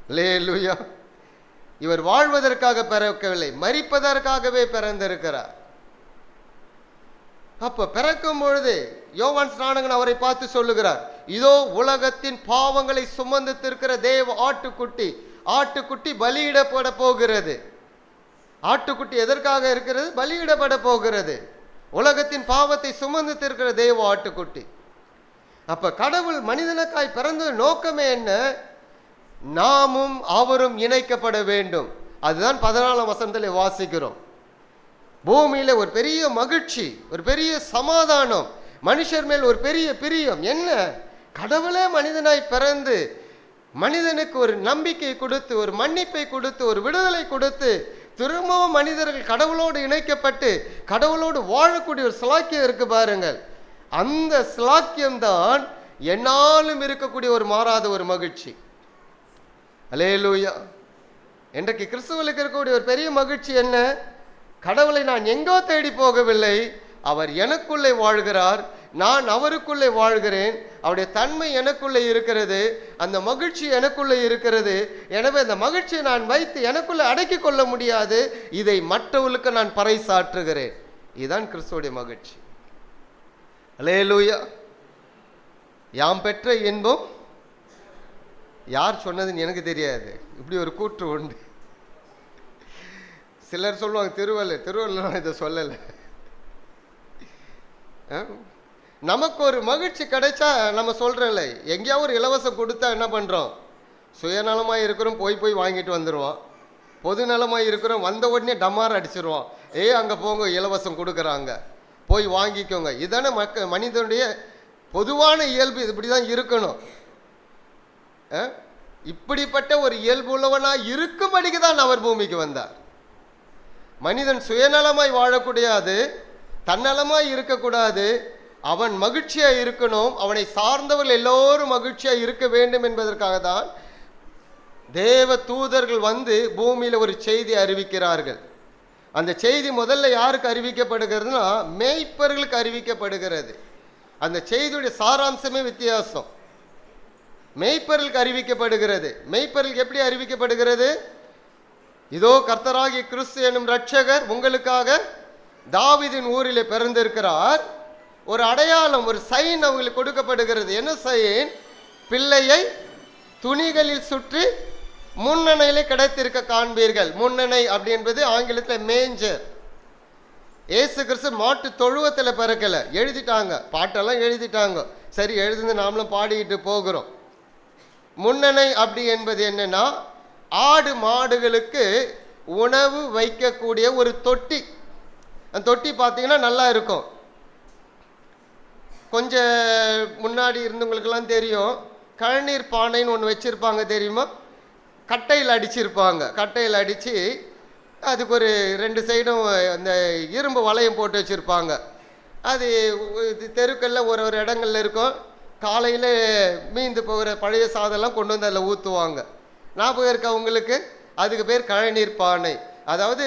அல்லேலூயா. இவர் வாழ்வதற்காக பிறக்கவில்லை, மரிப்பதற்காகவே பிறந்திருக்கிறார். அப்ப பிறக்கும் பொழுது யோவான் ஸ்நானகன் அவரை பார்த்து சொல்லுகிறார், இதோ உலகத்தின் பாவங்களை சுமந்து இருக்கிற தேவ ஆட்டுக்குட்டி, ஆட்டுக்குட்டி பலியிடப்பட போகிறது. ஆட்டுக்குட்டி எதற்காக இருக்கிறது? பலியிடப்பட போகிறது. உலகத்தின் பாவத்தை சுமந்து இருக்கிற தேவ ஆட்டுக்குட்டி. அப்ப கடவுள் மனிதனுக்காய் பிறந்த நோக்கமே என்ன? நாமும் அவரும் இணைக்கப்பட வேண்டும். அதுதான் 14ஆம் வசனத்தில் வாசிக்கிறோம். பூமியில ஒரு பெரிய மகிழ்ச்சி, ஒரு பெரிய சமாதானம், மனுஷர் மேல் ஒரு பெரிய பிரியம். என்ன? கடவுளே மனிதனாய் பிறந்து மனிதனுக்கு ஒரு நம்பிக்கை கொடுத்து, ஒரு மன்னிப்பை கொடுத்து, ஒரு விடுதலை கொடுத்து, திரும்பவும் மனிதர்கள் கடவுளோடு இணைக்கப்பட்டு கடவுளோடு வாழக்கூடிய ஒரு சிலாக்கியம் இருக்கு பாருங்கள். அந்த சிலாக்கியம்தான் என்னாலும் இருக்கக்கூடிய ஒரு மாறாத ஒரு மகிழ்ச்சி. அல்லேலூயா. இன்றைக்கு கிறிஸ்துவுக்கு இருக்கக்கூடிய ஒரு பெரிய மகிழ்ச்சி என்ன? கடவுளை நான் எங்கோ தேடி போகவில்லை, அவர் எனக்குள்ளே வாழ்கிறார், நான் அவருக்குள்ளே வாழ்கிறேன், அவருடைய தன்மை எனக்குள்ளே இருக்கிறது, அந்த மகிழ்ச்சி எனக்குள்ளே இருக்கிறது. எனவே அந்த மகிழ்ச்சியை நான் வைத்து எனக்குள்ளே அடக்கி கொள்ள முடியாது, இதை மற்றவர்களுக்கு நான் பறைசாற்றுகிறேன். இதுதான் கிறிஸ்துவுடைய மகிழ்ச்சி. அல்லேலூயா. யாம் பெற்ற இன்பம் யார் சொன்னதுன்னு எனக்கு தெரியாது, இப்படி ஒரு கூற்று உண்டு. சிலர் சொல்லுவாங்க திருவள்ளுவர் இதை சொல்லலை. நமக்கு ஒரு மகிழ்ச்சி கிடைச்சா நம்ம சொல்கிறோம்ல, எங்கேயாவது ஒரு இலவசம் கொடுத்தா என்ன பண்ணுறோம்? சுயநலமாக இருக்கிறோம், போய் வாங்கிட்டு வந்துடுவோம். பொதுநலமாக இருக்கிறோம், வந்த உடனே டமார் அடிச்சிருவோம். அங்கே போங்க, இலவசம் கொடுக்குறாங்க, போய் வாங்கிக்கோங்க. இதுதானே மனிதனுடைய பொதுவான இயல்பு. இப்படி தான் இருக்கணும். இப்படிப்பட்ட ஒரு இயல்பு உள்ளவனாக இருக்கும்படிக்கு தான் அவர் பூமிக்கு வந்தார். மனிதன் சுயநலமாய் வாழக்கூடாது, தன்னலமாய் இருக்கக்கூடாது, அவன் மகிழ்ச்சியாக இருக்கணும், அவனை சார்ந்தவர்கள் எல்லோரும் மகிழ்ச்சியாக இருக்க வேண்டும் என்பதற்காக தான் தேவ தூதர்கள் வந்து பூமியில் ஒரு செய்தி அறிவிக்கிறார்கள். அந்த செய்தி முதல்ல யாருக்கு அறிவிக்கப்படுகிறதுனா மேய்ப்பர்களுக்கு அறிவிக்கப்படுகிறது. அந்த செய்தியுடைய சாராம்சமே வித்தியாசம். மேய்ப்பர்களுக்கு அறிவிக்கப்படுகிறது. மேய்ப்பர்களுக்கு எப்படி அறிவிக்கப்படுகிறது? இதோ கர்த்தராகிய கிறிஸ்து எனும் இரட்சகர் உங்களுக்காக தாவீதின் ஊரிலே பிறந்திருக்கிறார். ஒரு அடையாளம், ஒரு சைன் அவங்களுக்கு கொடுக்கப்படுகிறது. என்ன சைன்? பிள்ளையை துணிகளில் சுற்றி முன்னணையிலே கிடைத்திருக்க காண்பீர்கள். முன்னணை அப்படி என்பது ஆங்கிலத்தில் மேஞ்சர். ஏசு கிறிஸ்து மாட்டு தொழுவத்தில் பிறக்கலை, எழுதிட்டாங்க, பாட்டெல்லாம் எழுதிட்டாங்க. சரி, எழுதுந்து நாமளும் பாடிக்கிட்டு போகிறோம். முன்னணை அப்படி என்பது என்னன்னா, ஆடு மாடுகளுக்கு உணவு வைக்கக்கூடிய ஒரு தொட்டி. அந்த தொட்டி பார்த்தீங்கன்னா நல்லா இருக்கும். கொஞ்சம் முன்னாடி இருந்தவங்களுக்கெல்லாம் தெரியும், கழநீர் பானைன்னு ஒன்று வச்சுருப்பாங்க, தெரியுமா? கட்டையில் அடிச்சிருப்பாங்க. கட்டையில் அடித்து அதுக்கு ஒரு 2 சைடும் அந்த இரும்பு வளையம் போட்டு வச்சுருப்பாங்க. அது தெருக்களில் ஒரு இடங்கள்ல இருக்கும். காலையில் மீந்து போகிற பழைய சாதம்லாம் கொண்டு வந்து அதில் ஊற்றுவாங்க. ஞாபகம் இருக்கா உங்களுக்கு? அதுக்கு பேர் கழநீர் பானை. அதாவது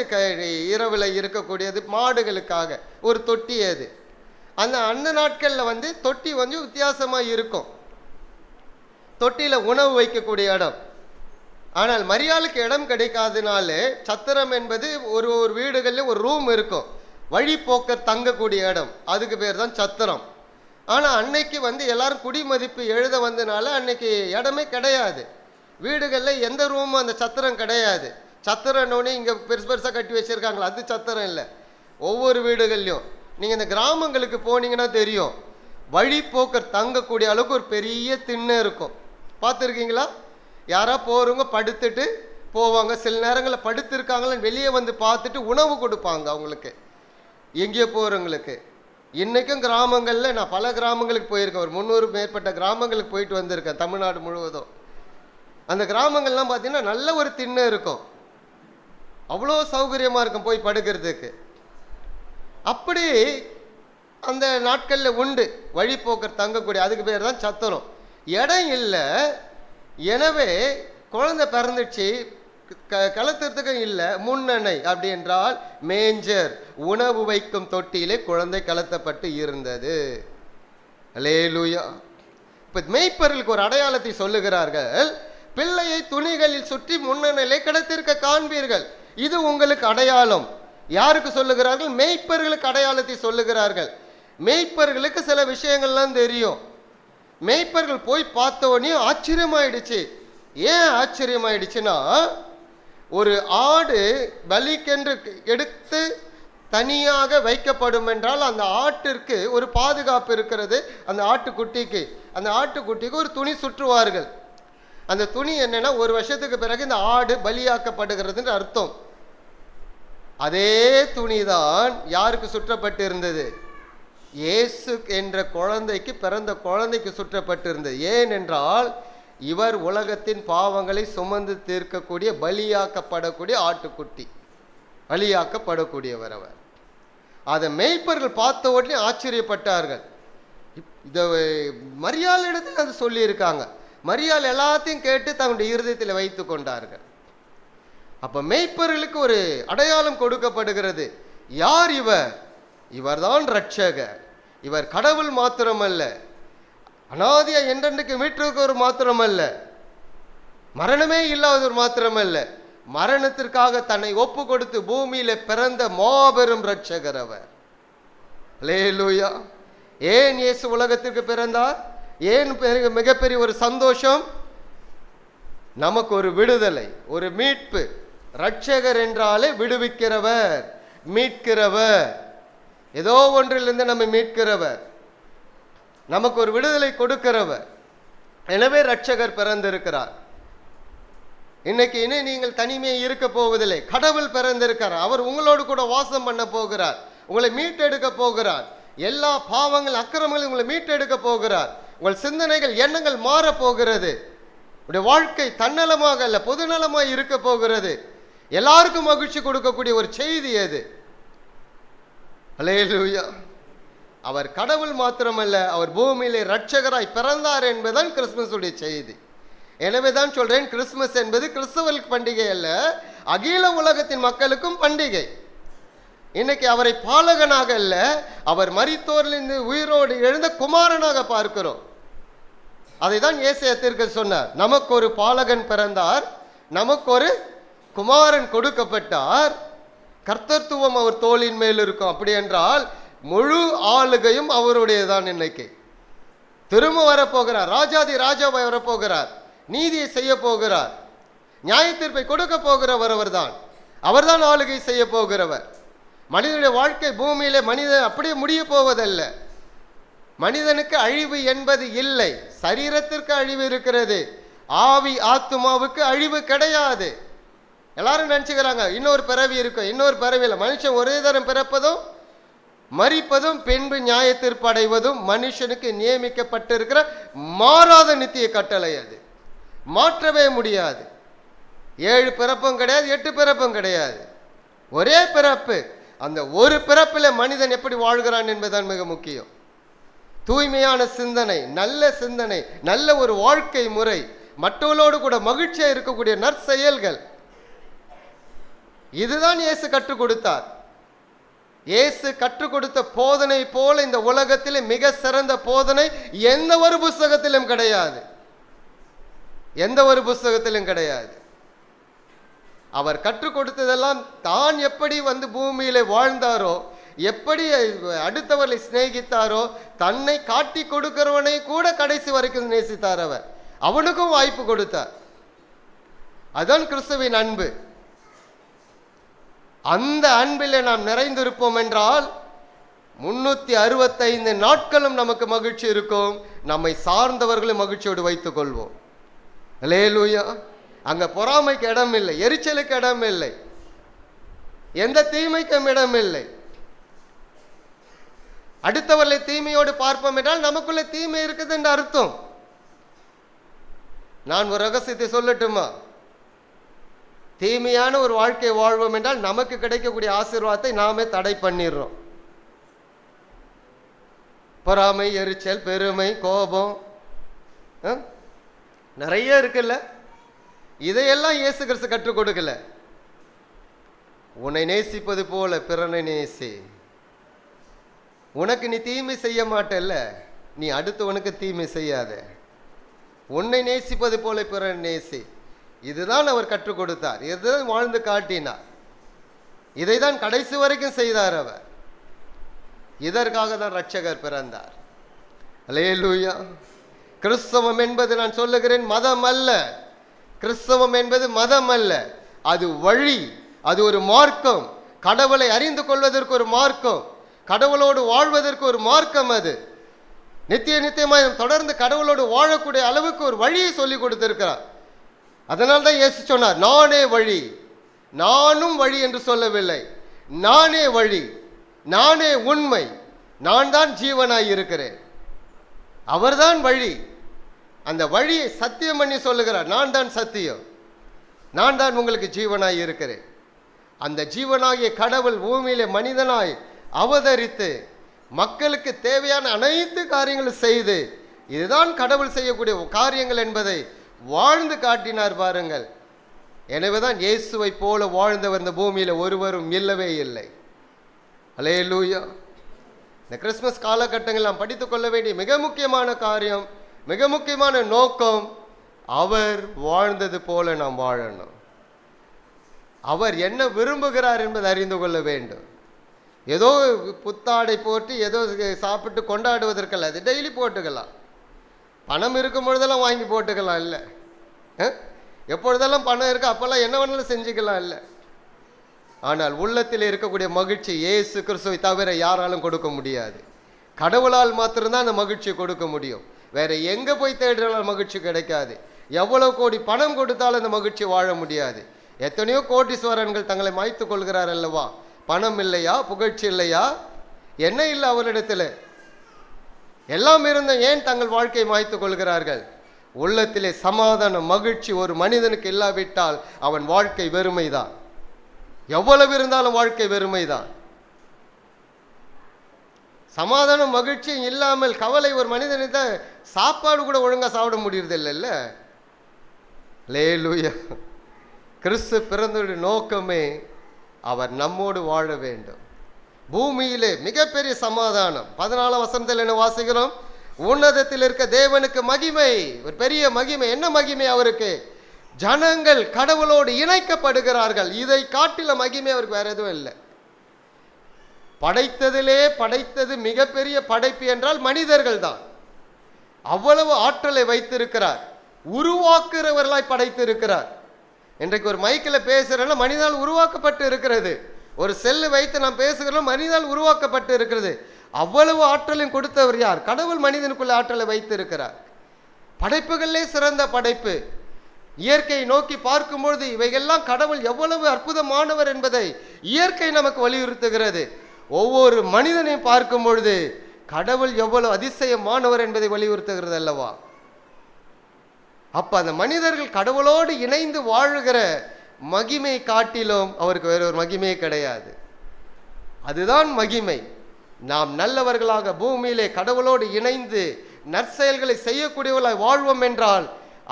இரவில் இருக்கக்கூடியது மாடுகளுக்காக ஒரு தொட்டி. அது அந்த நாட்களில் வந்து தொட்டி வந்து வித்தியாசமாக இருக்கும். தொட்டியில் உணவு வைக்கக்கூடிய இடம். ஆனால் மரியாளுக்கு இடம் கிடைக்காதனாலே சத்திரம் என்பது ஒரு வீடுகளில் ஒரு ரூம் இருக்கும், வழிபோக்கர் தங்கக்கூடிய இடம், அதுக்கு பேர் தான் சத்திரம். ஆனால் அன்னைக்கு வந்து எல்லாரும் குடிமதிப்பு எழுத வந்தனால அன்னைக்கு இடமே கிடையாது. வீடுகளில் எந்த ரூமும் அந்த சத்திரம் கிடையாது. சத்திரன்னொன்னே இங்கே பெருசாக கட்டி வச்சுருக்காங்களா, அது சத்திரம் இல்லை. ஒவ்வொரு வீடுகள்லையும் நீங்கள் இந்த கிராமங்களுக்கு போனீங்கன்னா தெரியும், வழிபோக்கர் தங்கக்கூடிய அளவுக்கு ஒரு பெரிய திண்ணை இருக்கும். பார்த்துருக்கீங்களா? யாரா போகிறவங்க படுத்துட்டு போவாங்க. சில நேரங்களில் படுத்துருக்காங்களான்னு வெளியே வந்து பார்த்துட்டு உணவு கொடுப்பாங்க அவங்களுக்கு, எங்கேயோ போகிறவங்களுக்கு. இன்றைக்கும் கிராமங்களில் நான் பல கிராமங்களுக்கு போயிருக்கேன், ஒரு 300 மேற்பட்ட கிராமங்களுக்கு போயிட்டு வந்திருக்கேன் தமிழ்நாடு முழுவதும். அந்த கிராமங்கள்லாம் பார்த்தீங்கன்னா நல்ல ஒரு திண்ணை இருக்கும், அவ்வளோ சௌகரியமாக இருக்கும் போய் படுக்கிறதுக்கு. அப்படி அந்த நாட்களில் உண்டு வழிபோக்கர் தங்கக்கூடிய, அதுக்கு பேர் தான் சத்திரம். இடம் இல்லை, எனவே குழந்தை பிறந்துச்சு, கலத்துறதுக்கும் இல்லை. முன்னணை அப்படி என்றால் மேஞ்சர், உணவு வைக்கும் தொட்டியிலே குழந்தை கலத்தப்பட்டு இருந்தது. அல்லேலூயா. இப்போ மேய்ப்பர்களுக்கு ஒரு அடையாளத்தை சொல்லுகிறார்கள். பிள்ளையை துணிகளில் சுற்றி முன்னணியிலே கிடைத்திருக்க காண்பீர்கள். இது உங்களுக்கு அடையாளம். யாருக்கு சொல்லுகிறார்கள்? மேய்ப்பர்களுக்கு அடையாளத்தை சொல்லுகிறார்கள். மேய்ப்பர்களுக்கு சில விஷயங்கள்லாம் தெரியும். மேய்ப்பர்கள் போய் பார்த்தோன்னே ஆச்சரியமாயிடுச்சு. ஏன் ஆச்சரியமாயிடுச்சுன்னா, ஒரு ஆடு பலிக்கென்று எடுத்து தனியாக வைக்கப்படும் என்றால் அந்த ஆட்டிற்கு ஒரு பாதுகாப்பு இருக்கிறது. அந்த ஆட்டுக்குட்டிக்கு ஒரு துணி சுற்றுவார்கள். அந்த துணி என்னன்னா, ஒரு வருஷத்துக்கு பிறகு இந்த ஆடு பலியாக்கப்படுகிறதுன்ற அர்த்தம். அதே துணிதான் யாருக்கு சுற்றப்பட்டு இருந்தது? இயேசு என்ற குழந்தைக்கு, பிறந்த குழந்தைக்கு சுற்றப்பட்டு இருந்தது. ஏனென்றால் இவர் உலகத்தின் பாவங்களை சுமந்து தீர்க்கக்கூடிய, பலியாக்கப்படக்கூடிய ஆட்டுக்குட்டி, பலியாக்கப்படக்கூடியவர் அவர். அதை மேய்ப்பர்கள் பார்த்த உடனே ஆச்சரியப்பட்டார்கள். இதை மரியாள் இடத்தில் அது சொல்லியிருக்காங்க. மரியாள் எல்லாத்தையும் கேட்டு தன்னுடைய இருதயத்தில் வைத்து கொண்டார்கள். அப்ப மேய்ப்பர்களுக்கு ஒரு அடையாளம் கொடுக்கப்படுகிறது. யார் இவர்? இவர்தான் இரட்சகர். இவர் கடவுள் மாத்திரமல்ல, அனாதியா என்றென்றைக்கு மீட்டிருக்கவர் மாத்திரமல்ல, மரணமே இல்லாதவர் மாத்திரமல்ல, மரணத்திற்காக தன்னை ஒப்பு கொடுத்து பூமியில பிறந்த மாபெரும் இரட்சகர் அவர். அல்லேலூயா. ஏன் இயேசு உலகத்திற்கு பிறந்தார்? ஏன் மிகப்பெரிய ஒரு சந்தோஷம்? நமக்கு ஒரு விடுதலை, ஒரு மீட்பு. இரட்சகர் என்றாலே விடுவிக்கிறவர், மீட்கிறவர், ஏதோ ஒன்றிலிருந்து நம்ம மீட்கிறவர், நமக்கு ஒரு விடுதலை கொடுக்கிறவர். எனவே இரட்சகர் பிறந்திருக்கிறார். இன்னைக்கு இனி நீங்கள் தனிமையை இருக்க போவதில்லை. கடவுள் பிறந்திருக்கிறார். அவர் உங்களோடு கூட வாசம் பண்ண போகிறார். உங்களை மீட்டெடுக்க போகிறார். எல்லா பாவங்கள், அக்கிரமங்களும் உங்களை மீட்டெடுக்க போகிறார். உங்கள் சிந்தனைகள், எண்ணங்கள் மாற போகிறது. உடைய வாழ்க்கை தன்னலமாக அல்ல, பொதுநலமாக இருக்க போகிறது. எல்லாருக்கும் மகிழ்ச்சி கொடுக்கக்கூடிய ஒரு செய்தி அது. அல்லேலூயா. அவர் கடவுள் மாத்திரமல்ல, அவர் பூமியிலே இரட்சகராய் பிறந்தார் என்பதுதான் கிறிஸ்துமஸ் உடைய செய்தி. எனவே தான் சொல்றேன், கிறிஸ்துமஸ் என்பது கிறிஸ்தவர்களுக்கு பண்டிகை அல்ல, அகில உலகத்தின் மக்களுக்கும் பண்டிகை. இன்னைக்கு அவரை பாலகனாக அல்ல, அவர் மரித்தோரிலிருந்து உயிரோடு எழுந்த குமாரனாக பார்க்கிறோம். அதை தான் ஏசாயா தீர்க்கதரிசி சொன்னார். நமக்கு ஒரு பாலகன் பிறந்தார், நமக்கு ஒரு குமாரன் கொடுக்கப்பட்டார், கர்த்தத்துவம் அவர் தோளின் மேல் இருக்கும். அப்படி என்றால் முழு ஆளுகையும் அவருடையதான். இன்னைக்கு திரும்ப வரப்போகிறார், ராஜாதி ராஜாவாய் வரப்போகிறார், நீதியை செய்ய போகிறார், நியாய தீர்ப்பை கொடுக்க போகிறவர் அவர்தான். அவர்தான் ஆளுகை செய்ய போகிறவர். மனிதனுடைய வாழ்க்கை பூமியிலே மனிதன் அப்படியே முடிய போவதல்ல. மனிதனுக்கு அழிவு என்பது இல்லை. சரீரத்திற்கு அழிவு இருக்கிறது, ஆவி ஆத்துமாவுக்கு அழிவு கிடையாது. எல்லாரும் நினைச்சுக்கிறாங்க இன்னொரு பிறவி இருக்கும், இன்னொரு பிறவி இல்லை. மனுஷன் ஒரே தரம் பிறப்பதும் மரிப்பதும் பின்பு நியாய தீர்ப்பு அடைவதும் மனுஷனுக்கு நியமிக்கப்பட்டிருக்கிற மாறாத நித்திய கட்டளை. அது மாற்றவே முடியாது. 7 பிறப்பும் கிடையாது, 8 பிறப்பும் கிடையாது, ஒரே பிறப்பு. அந்த ஒரு பிறப்பில் மனிதன் எப்படி வாழ்கிறான் என்பதுதான் மிக முக்கியம். தூய்மையான சிந்தனை, நல்ல சிந்தனை, நல்ல ஒரு வாழ்க்கை முறை, மற்றவர்களோடு கூட மகிழ்ச்சியாக இருக்கக்கூடிய நற்செயல்கள், இதுதான் இயேசு கற்றுக் கொடுத்தார். இயேசு கற்றுக் கொடுத்த போதனை போல இந்த உலகத்திலே மிக சிறந்த போதனை எந்த ஒரு புஸ்தகத்திலும் கிடையாது, எந்த ஒரு புஸ்தகத்திலும் கிடையாது. அவர் கற்றுக் கொடுத்ததெல்லாம் தான் எப்படி பூமியிலே வாழ்ந்தாரோ, எப்படி அடுத்தவர்களை சிநேகித்தாரோ, தன்னை காட்டி கொடுக்கிறவனை கூட கடைசி வரைக்கும் நேசித்தார். அவர் அவனுக்கும் வாய்ப்பு கொடுத்தார். அதுதான் கிறிஸ்துவின் அன்பு. அந்த அன்பிலே நாம் நிறைந்திருப்போம் என்றால் 365 நாட்களும் நமக்கு மகிழ்ச்சி இருக்கும். நம்மை சார்ந்தவர்களும் மகிழ்ச்சியோடு வைத்துக் கொள்வோம். அல்லேலூயா. அங்க பொறாமைக்கு இடம் இல்லை, எரிச்சலுக்கு இடம் இல்லை, எந்த தீமைக்கும் இடம் இல்லை. அடுத்தவர்களை தீமையோடு பார்ப்போம் என்றால் நமக்குள்ள தீமை இருக்குது என்று அர்த்தம். நான் ஒரு ரகசியத்தை சொல்லட்டுமா? தீமையான ஒரு வாழ்க்கை வாழ்வோம் என்றால் நமக்கு கிடைக்கக்கூடிய ஆசீர்வாதத்தை நாமே தடை பண்ணிடுறோம். பொறாமை, எரிச்சல், பெருமை, கோபம் நிறைய இருக்குல்ல. இதையெல்லாம் இயேசு கிறிஸ்து கற்றுக் கொடுக்கல. உன்னை நேசிப்பது போல பிறனை நேசி. உனக்கு நீ தீமை செய்ய மாட்டல்ல, நீ அடுத்தவனுக்கு தீமை செய்யாத. உன்னை நேசிப்பது போல பிறனை நேசி. இதுதான் அவர் கற்றுக் கொடுத்தார், இதுதான் வாழ்ந்து காட்டினார், இதை தான் கடைசி வரைக்கும் செய்தார் அவர். இதற்காக தான் இரட்சகர் பிறந்தார். அல்லேலூயா. கிறிஸ்தவம் என்பது நான் சொல்லுகிறேன் மதம் அல்ல. கிறிஸ்தவம் என்பது மதம் அல்ல, அது வழி, அது ஒரு மார்க்கம். கடவுளை அறிந்து கொள்வதற்கு ஒரு மார்க்கம், கடவுளோடு வாழ்வதற்கு ஒரு மார்க்கம். அது நித்தியமாய் தொடர்ந்து கடவுளோடு வாழக்கூடிய அளவுக்கு ஒரு வழியை சொல்லி கொடுத்திருக்கிறார். அதனால தான் இயேசு சொன்னார், நானே வழி. நானும் வழி என்று சொல்லவில்லை, நானே வழி, நானே உண்மை, நான் தான் ஜீவனாய் இருக்கிறேன். அவர்தான் வழி. அந்த வழியை சத்தியம் பண்ணி சொல்லுகிறார், நான் தான் சத்தியம், நான் தான் உங்களுக்கு ஜீவனாய் இருக்கிறேன். அந்த ஜீவனாகிய கடவுள் பூமியிலே மனிதனாய் அவதரித்து மக்களுக்கு தேவையான அனைத்து காரியங்களும் செய்து, இதுதான் கடவுள் செய்யக்கூடிய காரியங்கள் என்பதை வாழ்ந்து காட்டினார் பாருங்கள். எனவேதான் இயேசுவை போல வாழ்ந்தவர் இந்த பூமியில் ஒருவரும் இல்லவே இல்லை. அல்லேலூயா. இந்த கிறிஸ்மஸ் காலகட்டங்கள் நாம் படித்துக் கொள்ள வேண்டிய மிக முக்கியமான காரியம், மிக முக்கியமான நோக்கம், அவர் வாழ்ந்தது போல நாம் வாழணும். அவர் என்ன விரும்புகிறார் என்பதை அறிந்து கொள்ள வேண்டும். ஏதோ புத்தாடை போட்டு ஏதோ சாப்பிட்டு கொண்டாடுவதற்கல்ல, அது டெய்லி போட்டுக்கலாம். பணம் இருக்கும் பொழுதெல்லாம் வாங்கி போட்டுக்கலாம் இல்லை, எப்பொழுதெல்லாம் பணம் இருக்கு அப்போல்லாம் என்ன வேணாலும் செஞ்சுக்கலாம் இல்லை. ஆனால் உள்ளத்தில் இருக்கக்கூடிய மகிழ்ச்சி இயேசு கிறிஸ்துவை தவிர யாராலும் கொடுக்க முடியாது. கடவுளால் மாத்திரம்தான் அந்த மகிழ்ச்சியை கொடுக்க முடியும். வேற எங்கே போய் தேடினாலும் மகிழ்ச்சி கிடைக்காது. எவ்வளோ கோடி பணம் கொடுத்தாலும் அந்த மகிழ்ச்சி வாழ முடியாது. எத்தனையோ கோடீஸ்வரன்கள் தங்களை மாய்த்து கொள்கிறார் அல்லவா? பணம் இல்லையா, புகழ்ச்சி இல்லையா, என்ன இல்லை அவரிடத்தில்? எல்லாம் இருந்த ஏன் தங்கள் வாழ்க்கையை மாய்த்து கொள்கிறார்கள்? உள்ளத்திலே சமாதான மகிழ்ச்சி ஒரு மனிதனுக்கு இல்லாவிட்டால் அவன் வாழ்க்கை வெறுமைதான். எவ்வளவு இருந்தாலும் வாழ்க்கை வெறுமைதான். சமாதான மகிழ்ச்சி இல்லாமல் கவலை ஒரு மனிதனை சாப்பாடு கூட ஒழுங்காக சாப்பிட முடியறதில்லை. அல்லேலூயா. கிறிஸ்து பிறந்தோடைய நோக்கமே அவர் நம்மோடு வாழ வேண்டும். பூமியிலே மிகப்பெரிய சமாதானம். 14 வசனத்தில் என்ன வாசிக்கிறோம்? உன்னதத்தில் இருக்க தேவனுக்கு மகிமை, ஒரு பெரிய மகிமை. என்ன மகிமை அவருக்கு? ஜனங்கள் கடவுளோடு இணைக்கப்படுகிறார்கள். இதை காட்டில மகிமை அவருக்கு வேற எதுவும் இல்லை. படைத்ததிலே படைத்தது மிகப்பெரிய படைப்பு என்றால் மனிதர்கள் தான். அவ்வளவு ஆற்றலை வைத்திருக்கிறார். உருவாக்குறவர்களாய் படைத்திருக்கிறார். இன்றைக்கு ஒரு மைக்கில் பேசுகிறேன்னா மனிதனால் உருவாக்கப்பட்டு இருக்கிறது. ஒரு செல்லு வைத்து நாம் பேசுகிறோம், மனிதனால் உருவாக்கப்பட்டு இருக்கிறது. அவ்வளவு ஆற்றலையும் கொடுத்தவர் யார்? கடவுள் மனிதனுக்குள்ள ஆற்றலை வைத்து இருக்கிறார். படைப்புகளிலே சிறந்த படைப்பு. இயற்கையை நோக்கி பார்க்கும்பொழுது இவைகள்லாம் கடவுள் எவ்வளவு அற்புதமானவர் என்பதை இயற்கை நமக்கு வலியுறுத்துகிறது. ஒவ்வொரு மனிதனையும் பார்க்கும் பொழுது கடவுள் எவ்வளவு அதிசயமானவர் என்பதை வலியுறுத்துகிறது அல்லவா? அப்ப அந்த மனிதர்கள் கடவுளோடு இணைந்து வாழுகிற மகிமை காட்டிலும் அவருக்கு வேற ஒரு மகிமையே கிடையாது. அதுதான் மகிமை. நாம் நல்லவர்களாக பூமியிலே கடவுளோடு இணைந்து நற்செயல்களை செய்யக்கூடியவர்களாய் வாழ்வோம் என்றால்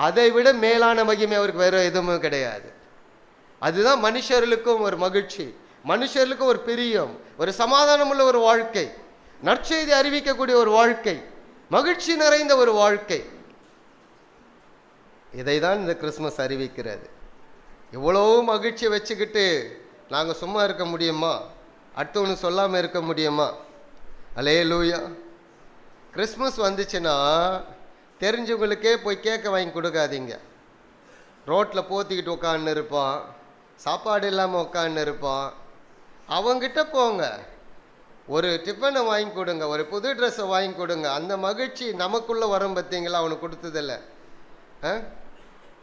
அதை விட மேலான மகிமை அவருக்கு வேற எதுவும் கிடையாது. அதுதான் மனுஷர்களுக்கும் ஒரு மகிழ்ச்சி, மனுஷர்களுக்கும் ஒரு பிரியம், ஒரு சமாதானம் உள்ள ஒரு வாழ்க்கை, நற்செய்தி அறிவிக்கக்கூடிய ஒரு வாழ்க்கை, மகிழ்ச்சி நிறைந்த ஒரு வாழ்க்கை. இதை தான் இந்த கிறிஸ்மஸ் அறிவிக்கிறது. இவ்வளோ மகிழ்ச்சியை வச்சுக்கிட்டு நாங்கள் சும்மா இருக்க முடியுமா? அடுத்தவனு சொல்லாமல் இருக்க முடியுமா? அல்லேலூயா. கிறிஸ்மஸ் வந்துச்சுன்னா தெரிஞ்சவங்களுக்கே போய் கேக்க வாங்கி கொடுக்காதீங்க. ரோட்டில் போத்திக்கிட்டு உட்காந்து இருப்பான், சாப்பாடு இல்லாமல் உட்காந்து இருப்பான். அவங்கிட்ட போங்க, ஒரு டிஃபனை வாங்கி கொடுங்க, ஒரு புது ட்ரெஸ்ஸை வாங்கி கொடுங்க. அந்த மகிழ்ச்சி நமக்குள்ளே வரும். பார்த்தீங்களா? அவனுக்கு கொடுத்ததில்லை.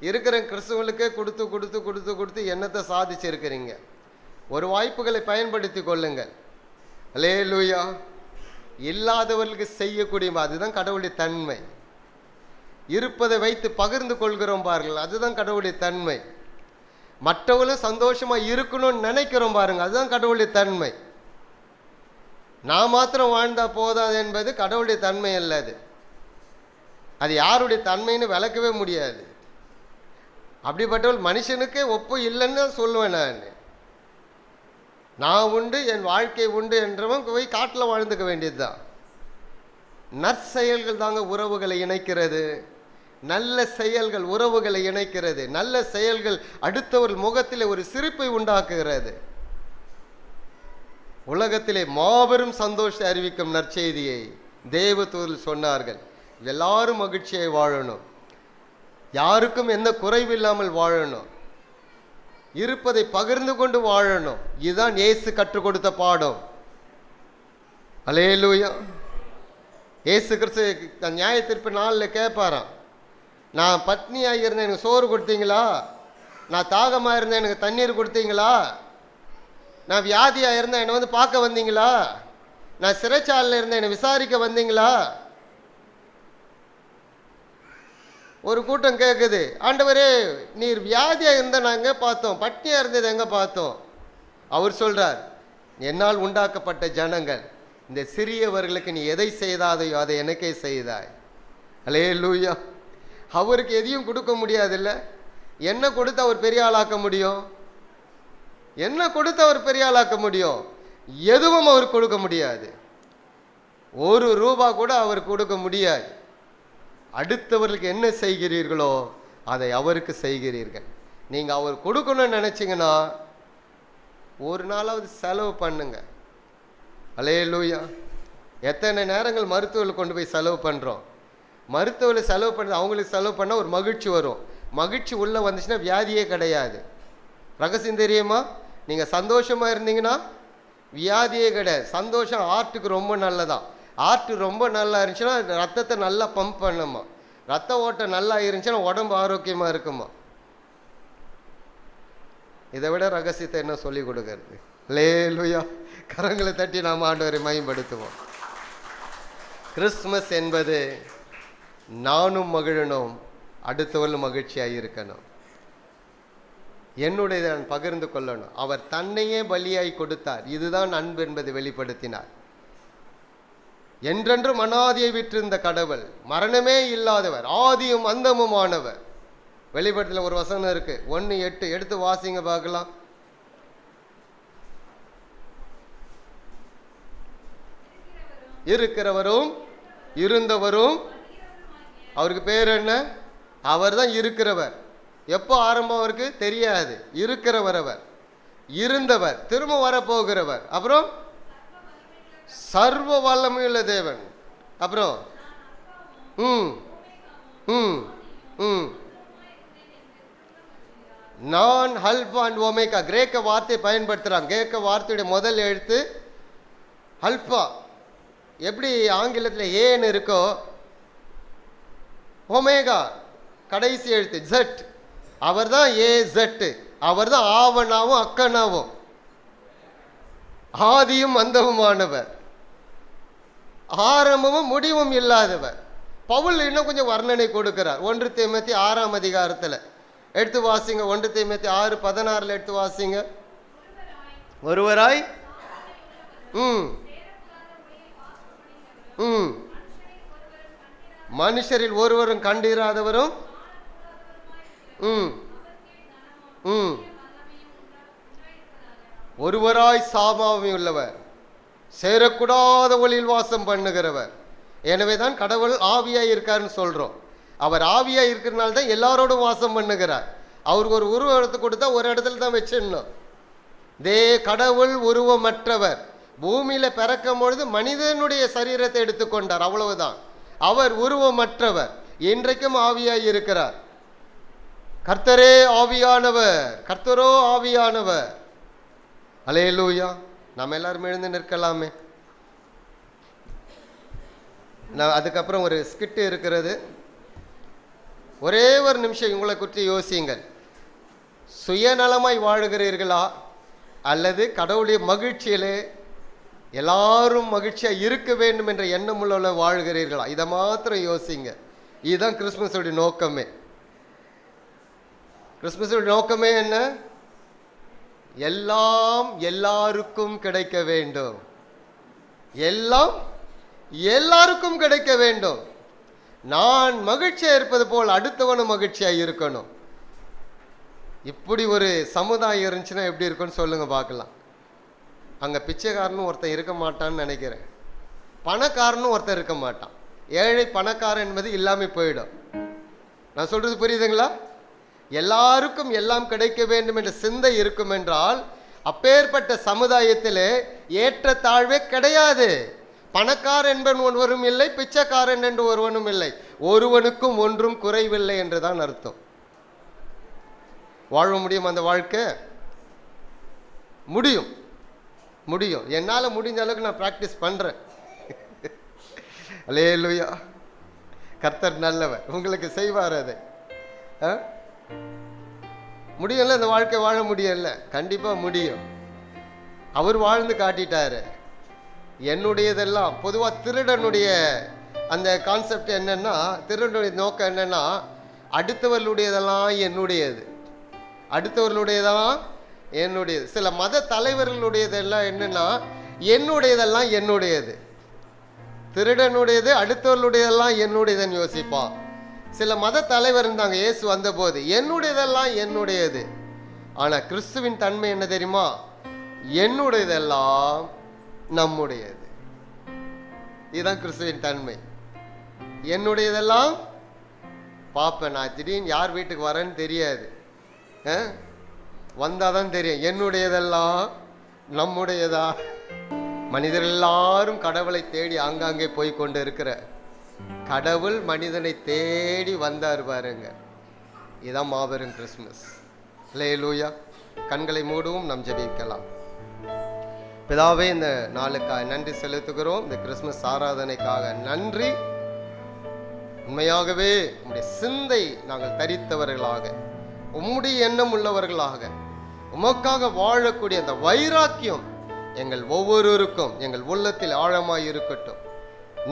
இருக்கிற கிறிஸ்துவனுக்கே கொடுத்து கொடுத்து கொடுத்து கொடுத்து என்னத்தை சாதிச்சிருக்கிறீங்க? ஒரு வாய்ப்புகளை பயன்படுத்தி கொள்ளுங்கள். அல்லேலூயா. இல்லாதவர்களுக்கு செய்யக்கூடிய, அதுதான் கடவுளுடைய தன்மை. இருப்பதை வைத்து பகிர்ந்து கொள்கிறோம் பாருங்கள், அதுதான் கடவுளுடைய தன்மை. மற்றவர்களும் சந்தோஷமா இருக்கணும்னு நினைக்கிறோம் பாருங்க, அதுதான் கடவுளுடைய தன்மை. நான் மாத்திரம் வாழ்ந்தா போதாது என்பது கடவுளுடைய தன்மை அல்ல. அது யாருடைய தன்மைன்னு விளக்கவே முடியாது. அப்படிப்பட்டவள் மனுஷனுக்கே ஒப்பு இல்லைன்னு சொல்லுவேன். நான் உண்டு, என் வாழ்க்கை உண்டு என்றவன் போய் காட்டில் வாழ்ந்துக்க வேண்டியது தான். நற்செயல்கள் தாங்க உறவுகளை இணைக்கிறது. நல்ல செயல்கள் உறவுகளை இணைக்கிறது. நல்ல செயல்கள் அடுத்தவர் முகத்திலே ஒரு சிரிப்பை உண்டாக்குகிறது. உலகத்திலே மாபெரும் சந்தோஷத்தை அறிவிக்கும் நற்செய்தியை தேவதூதர்கள் சொன்னார்கள். எல்லாரும் மகிழ்ச்சியை வாழணும், யாருக்கும் எந்த குறைவில்லாமல் வாழணும், இருப்பதை பகிர்ந்து கொண்டு வாழணும். இதுதான் இயேசு கற்றுக் கொடுத்த பாடம். அல்லேலூயா. இயேசு கிறிஸ்து நியாய தீர்ப்பு நாளில் கேட்பாராம், நான் பட்னியாக இருந்தேன் எனக்கு சோறு கொடுத்தீங்களா? நான் தாகமாக இருந்தேன் எனக்கு தண்ணீர் கொடுத்தீங்களா? நான் வியாதியாக இருந்தேன் என்னை வந்து பார்க்க வந்தீங்களா? நான் சிறைச்சாலையில் இருந்தேன் என்னை விசாரிக்க வந்தீங்களா? ஒரு கூட்டம் கேட்குது, ஆண்டவரே நீர் வியாதியாக இருந்தால் நான் எங்கே பார்த்தோம், பட்னியாக இருந்தது எங்கே பார்த்தோம்? அவர் சொல்கிறார், என்னால் உண்டாக்கப்பட்ட ஜனங்கள் இந்த சிறியவர்களுக்கு நீ எதை செய்தாதையோ அதை எனக்கே செய்தாய். அல்லேலூயா. அவருக்கு எதையும் கொடுக்க முடியாதுல்ல. என்ன கொடுத்து அவர் பெரிய ஆளாக்க முடியும்? என்ன கொடுத்து அவர் பெரிய ஆளாக்க முடியும்? எதுவும் அவர் கொடுக்க முடியாது. ஒரு ரூபா கூட அவர் கொடுக்க முடியாது. அடுத்தவர்களுக்கு என்ன செய்கிறீர்களோ அதை அவருக்கு செய்கிறீர்கள். நீங்கள் அவர் கொடுக்கணும்னு நினச்சிங்கன்னா ஒரு நாளாவது செலவு பண்ணுங்க. அல்லேலூயா. எத்தனை நேரங்கள் மருத்துவர்கள் கொண்டு போய் செலவு பண்ணுறோம். மருத்துவர்கள் செலவு பண்ணுறது அவங்களுக்கு செலவு பண்ணால் ஒரு மகிழ்ச்சி வரும். மகிழ்ச்சி உள்ளே வந்துச்சுன்னா வியாதியே கிடையாது. ரகசியம் தெரியுமா? நீங்கள் சந்தோஷமாக இருந்தீங்கன்னா வியாதியே கிடையாது. சந்தோஷம் ஆர்ட்டுக்கு ரொம்ப நல்லதான். ஆர்ட்டு ரொம்ப நல்லா இருந்துச்சுன்னா ரத்தத்தை நல்லா பம்ப் பண்ணுமா. ரத்த ஓட்டம் நல்லா இருந்துச்சுன்னா உடம்பு ஆரோக்கியமாக இருக்குமா. இதை விட ரகசியத்தை என்ன சொல்லி கொடுக்கறது? அல்லேலூயா. கரங்களை தட்டி நாம் ஆண்டவரை மகிமைப்படுத்துவோம். கிறிஸ்துமஸ் என்பது நானும் மகிழணும், அடுத்தவர்களும் மகிழ்ச்சியாக இருக்கணும். என்னுடைய நான் பகிர்ந்து கொள்ளணும். அவர் தன்னையே பலியாய் கொடுத்தார். இதுதான் அன்பு என்பதை வெளிப்படுத்தினார். என்றென்றும் அனாதியை விற்றிருந்த கடவுள், மரணமே இல்லாதவர், ஆதியும் அந்தமுமானவர். வெளிப்படுத்தல ஒரு வசனம் இருக்கு, 1:8 எடுத்து வாசிங்க பார்க்கலாம். இருக்கிறவரும் இருந்தவரும், அவருக்கு பேர் என்ன? அவர் தான் இருக்கிறவர். எப்போ ஆரம்பம் அவருக்கு தெரியாது. இருக்கிறவர் அவர், இருந்தவர், திரும்ப வரப்போகிறவர், அப்புறம் சர்வ வல்லமையுள்ள தேவன், அப்புறம் நான் அல்பா அண்ட் ஒமேகா. கிரேக்க வார்த்தை பயன்படுத்துகிறாங்க. கிரேக்க வார்த்தையுடைய முதல் எழுத்து அல்பா. எப்படி ஆங்கிலத்தில் ஏன்னு இருக்கோ, ஒமேகா கடைசி எழுத்து ஜெட். அவர் தான் ஏ-ஜெட். அவர் தான் ஆவனாவும் அக்கனாவும், ஆதியும் அந்தமுமானவர், ஆரம்பமும் முடிவும் இல்லாதவர். பவுல் இன்னும் கொஞ்சம் வர்ணனை கொடுக்கிறார். 1 தீமோத்தேயு 6ஆம் அதிகாரத்தில் எடுத்து வாசிங்க. 1 தீமோத்தேயு 6:16 எடுத்து வாசிங்க. ஒருவராய் மனுஷரில் ஒருவரும் கண்டிராதவரும் ஒருவராய் சாமாவும் உள்ளவர், சேரக்கூடாத ஒளியில் வாசம் பண்ணுகிறவர். எனவே தான் கடவுள் ஆவியாய் இருக்காருன்னு சொல்கிறோம். அவர் ஆவியாய் இருக்கிறனால தான் எல்லாரோடும் வாசம் பண்ணுகிறார். அவருக்கு ஒரு உருவத்தை கொடுத்தா ஒரு இடத்துல தான் வச்சிடணும். கடவுள் உருவமற்றவர். பூமியில் பிறக்கும் பொழுது மனிதனுடைய சரீரத்தை எடுத்துக்கொண்டார், அவ்வளவுதான். அவர் உருவமற்றவர், இன்றைக்கும் ஆவியாய் இருக்கிறார். கர்த்தரே ஆவியானவர், கர்த்தரோ ஆவியானவர். அல்லேலூயா. நம்ம எல்லாரும் எழுந்து நிற்கலாமே. நான் அதுக்கப்புறம் ஒரு ஸ்கிட்டு இருக்கிறது. ஒரே ஒரு நிமிஷம் உங்களை குறித்து யோசியுங்கள். சுயநலமாய் வாழுகிறீர்களா அல்லது கடவுளுடைய மகிழ்ச்சியிலே எல்லாரும் மகிழ்ச்சியாக இருக்க வேண்டும் என்ற எண்ணம் உள்ள வாழ்கிறீர்களா? இதை மாத்திரம் யோசிங்க. இதுதான் கிறிஸ்துமஸுடைய நோக்கமே. கிறிஸ்துமஸுடைய நோக்கமே என்ன? எல்லாம் எல்லாருக்கும் கிடைக்க வேண்டும். எல்லாம் எல்லாருக்கும் கிடைக்க வேண்டும். நான் மகிழ்ச்சியாக இருப்பது போல் அடுத்தவனும் மகிழ்ச்சியாக இருக்கணும். இப்படி ஒரு சமுதாயம் இருந்துச்சுன்னா எப்படி இருக்குன்னு சொல்லுங்க பார்க்கலாம். அங்கே பிச்சைக்காரனும் ஒருத்தன் இருக்க மாட்டான்னு நினைக்கிறேன். பணக்காரனும் ஒருத்தன் இருக்க மாட்டான். ஏழை பணக்காரன் என்பது இல்லாமல் போயிடும். நான் சொல்றது புரியுதுங்களா? எல்லாருக்கும் எல்லாம் கிடைக்க வேண்டும் என்ற சிந்தை இருக்கும் என்றால் அப்பேற்பட்ட சமுதாயத்திலே ஏற்ற தாழ்வே கிடையாது. பணக்காரன் என்பவன் ஒருவரும் இல்லை, பிச்சைக்காரன் என்று ஒருவனும் இல்லை. ஒருவனுக்கும் ஒன்றும் குறைவில்லை என்றுதான் அர்த்தம். வாழ முடியும் அந்த வாழ்க்கை? முடியும், முடியும். என்னால் முடிஞ்ச அளவுக்கு நான் ப்ராக்டிஸ் பண்ணுறேன். அல்லேலூயா. கர்த்தர் நல்லவர், உங்களுக்கு செய்வார் அதை. முடியும்ல? இந்த வாழ்க்கை வாழ முடியல? கண்டிப்பாக முடியும். அவர் வாழ்ந்து காட்டிட்டாரு. என்னுடையதெல்லாம் பொதுவாக திருடனுடைய அந்த கான்செப்ட் என்னன்னா, திருடனுடைய நோக்கம் என்னன்னா, அடுத்தவர்களுடையதெல்லாம் என்னுடையது, அடுத்தவர்களுடையதெல்லாம் என்னுடையது. சில மத தலைவர்களுடையதெல்லாம் என்னன்னா, என்னுடையதெல்லாம் என்னுடையது. திருடனுடையது அடுத்தவர்களுடையதெல்லாம் என்னுடையதுன்னு யோசிப்பான். சில மத தலைவர் இருந்தாங்க இயேசு வந்தபோது, என்னுடையதெல்லாம் என்னுடையது. ஆனால் கிறிஸ்துவின் தன்மை என்ன தெரியுமா? என்னுடையதெல்லாம் நம்முடையது. இதுதான் கிறிஸ்துவின் தன்மை. என்னுடையதெல்லாம் பார்ப்பேன். நான் திடீர்னு யார் வீட்டுக்கு வரேன்னு தெரியாது, வந்தாதான் தெரியும். என்னுடையதெல்லாம் நம்முடையதா? மனிதர் எல்லாரும் கடவுளை தேடி ஆங்காங்கே போய் கொண்டு இருக்கிற கடவுள் மனிதனை தேடி வந்தார் பாருங்க. இதான் மாபெரும் கிறிஸ்மஸ். அல்லேலூயா. கண்களை மூடுவோம், நாம் ஜெபிக்கலாம். பிதாவே, இந்த நாளுக்காக நன்றி செலுத்துகிறோம். இந்த கிறிஸ்மஸ் ஆராதனைக்காக நன்றி. உண்மையாகவே உம்முடைய சிந்தை நாங்கள் தரித்தவர்களாக, உம்முடைய எண்ணம் உள்ளவர்களாக, உமக்காக வாழக்கூடிய அந்த வைராக்கியம் எங்கள் ஒவ்வொருவருக்கும் எங்கள் உள்ளத்தில் ஆழமாய் இருக்கட்டும்.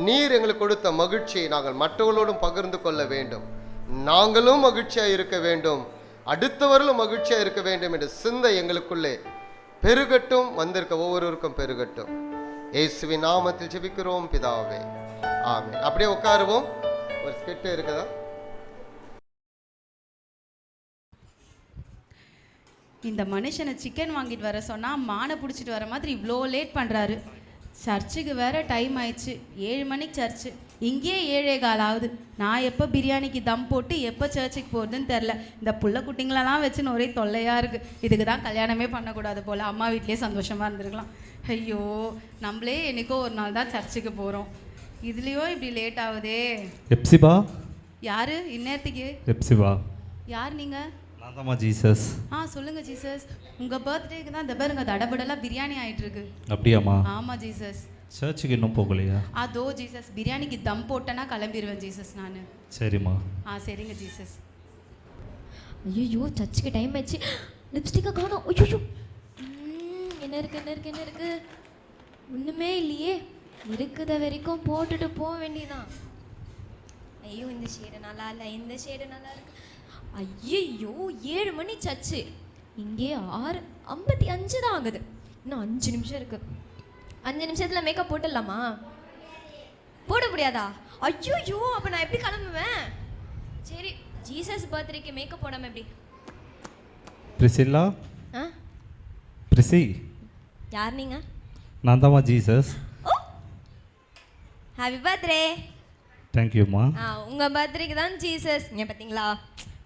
நீர் எங்களுக்கு கொடுத்த மகிழ்ச்சியை நாங்கள் மற்றவர்களோடும் பகிர்ந்து கொள்ள வேண்டும். நாங்களும் மகிழ்ச்சியாக இருக்க வேண்டும், அடுத்தவர்களும் மகிழ்ச்சியாக இருக்க வேண்டும் என்ற சிந்தை எங்களுக்குள்ளே பெருகட்டும். வந்திருக்க ஒவ்வொருவருக்கும் பெருகட்டும். இயேசுவின் நாமத்தில் ஜெபிக்கிறோம் பிதாவே, ஆமென். அப்படியே உட்காருவோம். ஒரு ஸ்கிட் இருக்குதா? இந்த மனுஷனை சிக்கன் வாங்கிட்டு வர சொன்னால் மானை பிடிச்சிட்டு வர மாதிரி இவ்வளோ லேட் பண்ணுறாரு. சர்ச்சுக்கு வேற டைம் ஆயிடுச்சு. 7 மணிக்கு சர்ச்சு, இங்கேயே 7:15 ஆகுது. நான் எப்போ பிரியாணிக்கு தம் போட்டு எப்போ சர்ச்சுக்கு போகிறதுன்னு தெரில. இந்த புள்ள குட்டிங்களெல்லாம் வச்சுன்னு ஒரே தொல்லையாக இருக்குது. இதுக்கு தான் கல்யாணமே பண்ணக்கூடாது போல். அம்மா வீட்லேயே சந்தோஷமாக இருந்திருக்கலாம். ஐயோ, நம்மளே என்னைக்கோ ஒரு நாள் தான் சர்ச்சுக்கு போகிறோம், இதுலேயோ இப்படி லேட் ஆகுதே. எப்சிபா யார் இந்நேரத்துக்கு? எப்சிபா யார் நீங்கள்? நான் தான்மா ஜீசஸ். சொல்லுங்கள் ஜீசஸ். உங்கள் பர்த்டேக்கு தான் இந்த பாருங்க தடபடலாம் பிரியாணி ஆகிட்டு இருக்கு. அப்படியாம்மா? ஆமாம் ஜீசஸ். சர்ச்சுக்கு இன்னும் போகலையா? அதோ ஜீசஸ், பிரியாணிக்கு தம் போட்டேன்னா கிளம்பிடுவேன் ஜீசஸ் நான். சரிம்மா. சரிங்க ஜீசஸ். ஐயோ, சர்ச்சுக்கு டைம் ஆயிடுச்சு. லிப்ஸ்டிக்கை காணோம். ஐயோ, என்ன இருக்கு? ஒன்றுமே இல்லையே. இருக்குத வரைக்கும் போட்டுட்டு போக வேண்டியதான். ஐயோ, இந்த ஷேடு நல்லா இல்லை, இந்த ஷேடு நல்லா இருக்கு. ஐயோ, 7 மணி சர்ச்சு, இங்கே 6:55 தான் ஆகுது. இன்னும் 5 நிமிஷம் இருக்கு. 5 நிமிஷத்தில் மேக்கப் போட்டுடலாமா? போட முடியாதா? ஐயோ, அப்போ நான் எப்படி கிளம்புவேன்? சரி, ஜீசஸ் பர்த்டேக்கு மேக்கப் போடாமல் எப்படி? பிரிசில்லா? பிரிசி, யார் நீங்க? நான் தான்மா ஜீசஸ். ஓ, ஹாப்பி பர்த்டே. தேங்க்யூம்மா. உங்கள் பர்த்டேக்கு தான் ஜீசஸ். இங்கே பார்த்தீங்களா,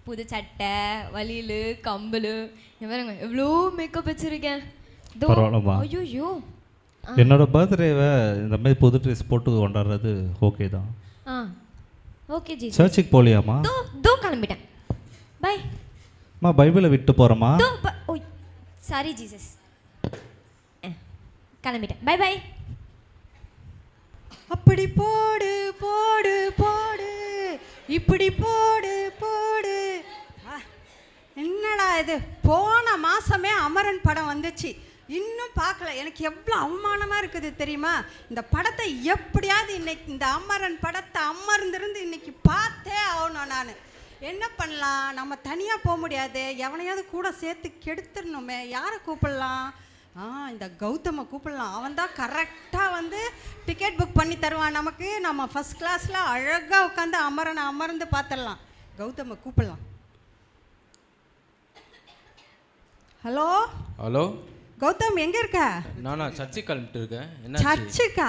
புது சட்டை, வலியல், கம்பல், பாருங்க எவ்வளோ மேக்கப் வச்சுருக்கேன். பரவாயில்லம்மா. ஐயோ, என்னோட பர்த்டேவை இந்த மாதிரி புது ட்ரெஸ் போட்டு கொண்டாடுறது ஓகே தான். Okay Jesus. சர்ச்சுக்கு போகலையாம்மா? தோ கிளம்பிட்டேன். பை. அம்மா, பைபிளை விட்டு போகிறேம்மா. ஓ சாரி ஜீசஸ், கிளம்பிட்டேன். Bye bye. அப்படி போடு போடு போடு, இப்படி போடு போடு. என்னடா இது, போன மாதமே அமரன் படம் வந்துச்சு, இன்னும் பார்க்கல. எனக்கு எவ்வளோ அவமானமாக இருக்குது தெரியுமா? இந்த படத்தை எப்படியாவது இன்னைக்கு, இந்த அமரன் படத்தை அமர்ந்திருந்து இன்னைக்கு பார்த்தே ஆகணும். நான் என்ன பண்ணலாம்? நம்ம தனியாக போக முடியாது, எவனையாவது கூட சேர்த்து கெடுத்துடணுமே. யாரை கூப்பிடலாம்? இந்த கௌதமை கூப்பிடலாம். அவன் தான் கரெக்டாக வந்து டிக்கெட் புக் பண்ணி தருவான் நமக்கு. நம்ம ஃபஸ்ட் கிளாஸில் அழகாக உட்காந்து அமர்ந்து பார்த்துடலாம். கௌதமை கூப்பிடலாம். ஹலோ ஹலோ கௌதம், எங்கே இருக்க? நானா சர்ச்சுக்கு கிளம்பிட்டு இருக்கேன். என்ன சர்ச்சுக்கா?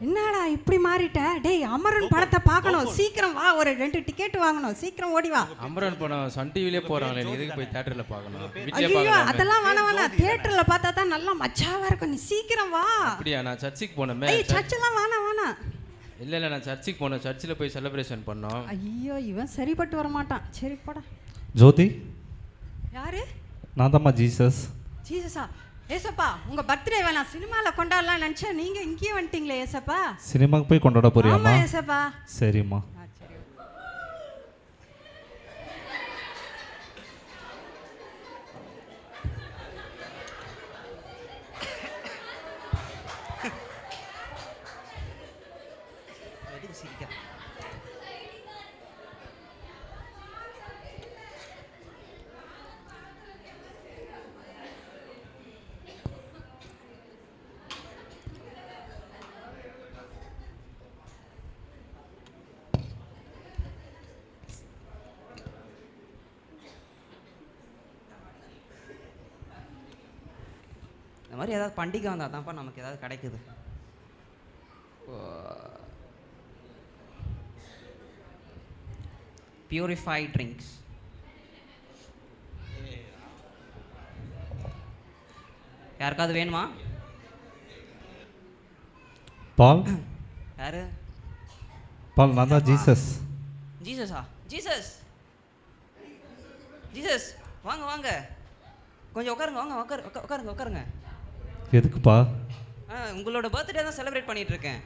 என்னடா இப்படி மாறிட்ட? டேய், அமரன் படத்தை பார்க்கணும், சீக்கிரம் வா. ஒரு 2 டிக்கெட் வாங்கணும், சீக்கிரம் ஓடி வா. அமரன் படம் சன் டிவிலே போறாங்களே, நீ எதுக்கு போய் தியேட்டர்ல பார்க்கணும்? ஐயோ, அதெல்லாம் வேணாம். தியேட்டர்ல பார்த்தா தான் நல்லா மச்சாவா இருக்கும். நீ சீக்கிரம் வா. அப்படியா? நான் சர்ச்சுக்கு போனேன். சர்ச்செல்லாம் வேணாம். இல்லை நான் சர்ச்சுக்கு போனேன். சர்ச்சில் போய் செலிப்ரேஷன் பண்ணோம். ஐயோ, இவன் சரிப்பட்டு வர மாட்டான். சரி போடா. ஜோதி? யாரு? நான் தான்மா ஜீசஸ். ஜீசஸா? ஏசப்பா, உங்க பர்த்டே வேணாம், சினிமாவில் கொண்டாடலாம் நினச்சேன். நீங்க இங்கேயே வந்துட்டீங்களே ஏசப்பா. சினிமாக்கு போய் கொண்டாட போறியாம்மா? ஏசப்பா. சரிம்மா. இந்த மாதிரி ஏதாவது பண்டிகை வந்தால் தான்ப்பா நமக்கு ஏதாவது கிடைக்குது. Purified drinks. யாருக்காவது வேணுமா? பால் யாரு? பால் நான் தான் ஜீசஸ். ஜீசஸா? ஜீசஸ் ஜீசஸ் வாங்க வாங்க, கொஞ்சம் உட்காருங்க, வாங்க உட்காருங்க உட்காருங்க. எதுக்குப்பா? உங்களோட பர்த்டே தான் செலிப்ரேட் பண்ணிட்டு இருக்கேன்.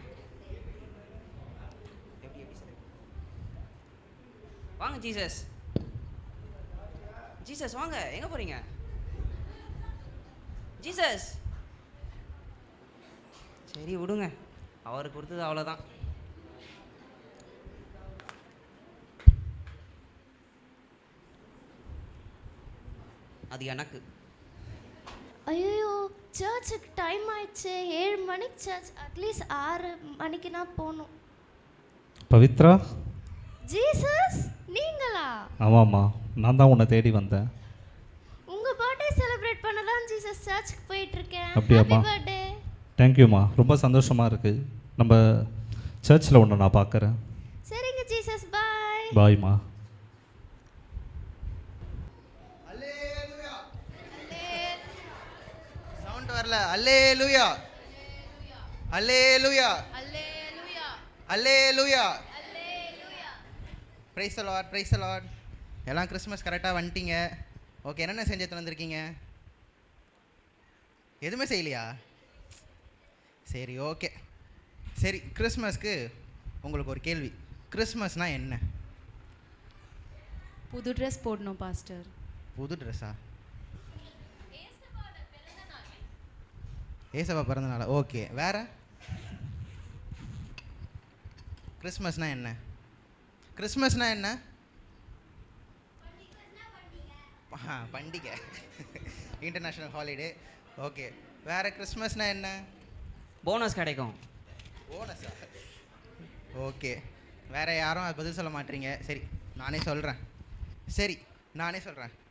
வாங்க ஜீசஸ். ஜீசஸ் வாங்க, எங்க போறீங்க? ஜீசஸ் சரி விடுங்க, அவருக்கு கொடுத்தது அவ்வளோதான். அது எனக்கு. ஐயோ, சர்ச்சுக்கு டைம் ஆயிடுச்சு. 7 மணிக்கு சர்ச், அட்லீஸ்ட் 6 மணிக்கு நான் போகணும். பவித்ரா? ஜீசஸ் நீங்களா? ஆமாம்மா, நான் தான் உன்னை தேடி வந்தேன். உங்கள் பர்த்டே செலிப்ரேட் பண்ண தான் ஜீசஸ் சர்ச்சுக்கு போயிட்டுருக்கேன். அப்படியாம்மா? Happy birthday. தேங்க்யூம்மா, ரொம்ப சந்தோஷமாக இருக்குது. நம்ம சர்ச்சில் ஒன்று நான் பார்க்குறேன். சரிங்க ஜீசஸ், பாய். பாய்மா. சவுண்ட் வரல. Hallelujah hallelujah hallelujah. Praise the lord, praise the lord. எல்லாம் கிறிஸ்மஸ் கரெக்டாக வந்துட்டீங்க. ஓகே, என்னென்ன செஞ்சு வந்திருக்கீங்க? எதுவுமே செய்யலையா? சரி, ஓகே. சரி, கிறிஸ்மஸ்க்கு உங்களுக்கு ஒரு கேள்வி. கிறிஸ்மஸ்னால் என்ன? புது ட்ரெஸ் போடணும் பாஸ்டர். புது ட்ரெஸ்ஸா? ஏசப்பா பிறந்தனால. ஓகே, வேற? கிறிஸ்மஸ்னால் என்ன? கிறிஸ்மஸ்னால் என்ன? பண்டிகை, இன்டர்நேஷ்னல் ஹாலிடே. ஓகே, வேற? கிறிஸ்மஸ்னால் என்ன? போனஸ் கிடைக்கும். போனஸா? ஓகே, வேற யாரும் அது பதில் சொல்ல மாட்டீங்க. சரி, நானே சொல்கிறேன்.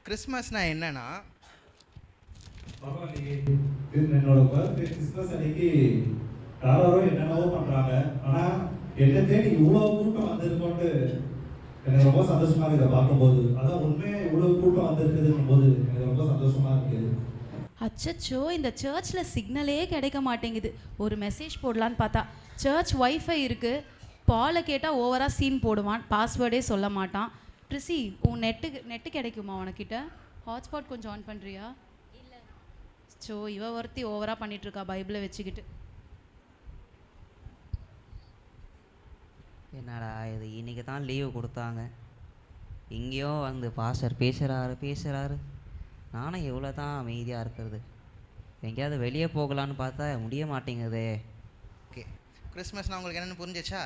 கிறிஸ்மஸ்னால் என்னன்னா, என்னோட பர்த்டே கிறிஸ்மஸ் அன்னைக்கு யாரோ என்னென்னவோ பண்ணுறாங்க, ஆனால் என்ன தேடி இவ்வளோ கூட்டம் வந்திருக்கோன்ட்டு எனக்கு ரொம்ப சந்தோஷமா இருக்குது இதை பார்க்கும்போது. அதான் உண்மையாக இவ்வளோ கூட்டம் வந்திருக்குதுன்னும் போது எனக்கு ரொம்ப சந்தோஷமா இருக்குது. அச்சச்சோ, இந்த சர்ச்சில் சிக்னலே கிடைக்க மாட்டேங்குது. ஒரு மெசேஜ் போடலான்னு பார்த்தா சர்ச் வைஃபை இருக்குது. பாலை கேட்டால் ஓவராக சீன் போடுவான், பாஸ்வேர்டே சொல்ல மாட்டான். ட்ரிசி, உன் நெட்டு கிடைக்குமா உனக்கிட்ட? ஹாட்ஸ்பாட் கொஞ்சம் ஆன் பண்ணுறியா? இல்லை. ஸோ இவ ஒருத்தி ஓவராக பண்ணிகிட்ருக்கா பைபிளை வச்சுக்கிட்டு. என்னடா இது, இன்றைக்கி தான் லீவு கொடுத்தாங்க, இங்கேயோ வந்து பாஸ்டர் பேசுகிறாரு. நானும் எவ்வளோ தான் அமைதியாக இருக்கிறது. எங்கேயாவது வெளியே போகலான்னு பார்த்தா முடிய மாட்டேங்குதே. ஓகே, கிறிஸ்மஸ்னால் உங்களுக்கு என்னென்னு புரிஞ்சிச்சா?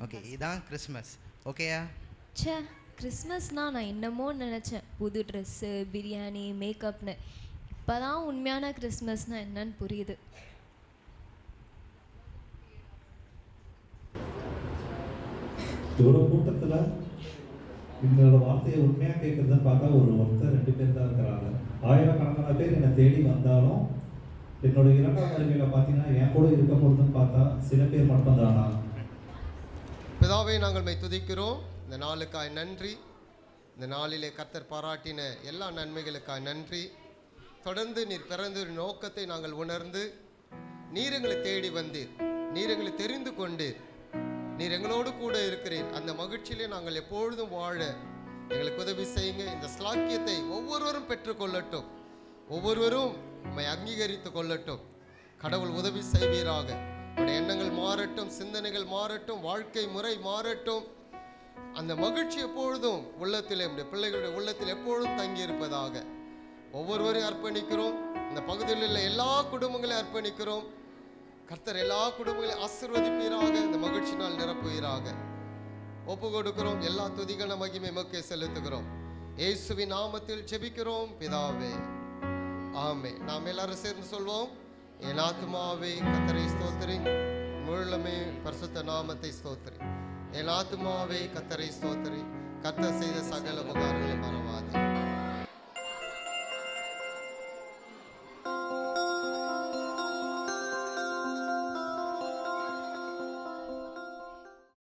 ஓகே, இதுதான் கிறிஸ்மஸ். ஓகேயா? ச்சே, கிறிஸ்மஸ்னால் நான் என்னமோ நினச்சேன், புது ட்ரெஸ்ஸு, பிரியாணி, மேக்கப்னு. இப்போ தான் உண்மையான கிறிஸ்மஸ்னால் என்னன்னு புரியுது. இவ்வளோ கூட்டத்தில் என்னோட வார்த்தையை உண்மையாக கேட்குறதுன்னு பார்த்தா ஒருத்தர் 2 பேர் தான் இருக்கிறாங்க. ஆயிரக்கணக்கான பேர் என்னை தேடி வந்தாலும் என்னோட 2ஆம் வருகையில் பார்த்தீங்கன்னா என் கூட இருக்க போகிறதுன்னு பார்த்தா சில பேர் மட்டும்தானா. பிதாவை நாங்கள் துதிக்கிறோம். இந்த நாளுக்காய் நன்றி. இந்த நாளிலே கர்த்தர் பாராட்டின எல்லா நன்மைகளுக்காய் நன்றி. தொடர்ந்து நீர் பிறந்த நோக்கத்தை நாங்கள் உணர்ந்து நீர் எங்களை தேடி வந்தீர், நீர் எங்களை தெரிந்து கொண்டீர், நீர் எங்களோடு கூட இருக்கிறீர். அந்த மகிழ்ச்சியிலே நாங்கள் எப்பொழுதும் வாழ எங்களுக்கு உதவி செய்யுங்க. இந்த ஸ்லாக்கியத்தை ஒவ்வொருவரும் பெற்றுக்கொள்ளட்டும், ஒவ்வொருவரும் நம்மை அங்கீகரித்து கொள்ளட்டும். கடவுள் உதவி செய்வீராக. உடைய எண்ணங்கள் மாறட்டும், சிந்தனைகள் மாறட்டும், வாழ்க்கை முறை மாறட்டும். அந்த மகிழ்ச்சி எப்பொழுதும் உள்ளத்தில், நம்முடைய பிள்ளைகளுடைய உள்ளத்தில் எப்பொழுதும் தங்கி இருப்பதாக ஒவ்வொருவரையும் அர்ப்பணிக்கிறோம். இந்த பகுதியில் உள்ள எல்லா குடும்பங்களையும் அர்ப்பணிக்கிறோம். கர்த்தர் எல்லா குடும்பங்களையும் ஆசீர்வதிப்பீராக, இந்த மகிழ்ச்சினால் நிரப்புவீராக. ஒப்பு கொடுக்கிறோம். எல்லா துதிகான மகிமை உமக்கே செலுத்துகிறோம். இயேசுவின் நாமத்தில் ஜெபிக்கிறோம் பிதாவே, ஆமென். நாம் எல்லாரும் சேர்ந்து சொல்வோம். என் ஆத்துமாவே கர்த்தரை ஸ்தோத்திரி, முழுமே பரிசுத்த நாமத்தை ஸ்தோத்திரி. என் ஆத்துமாவே கர்த்தரை ஸ்தோத்திரி, கர்த்தர் செய்த சகல உபகாரங்களை மறவாதே.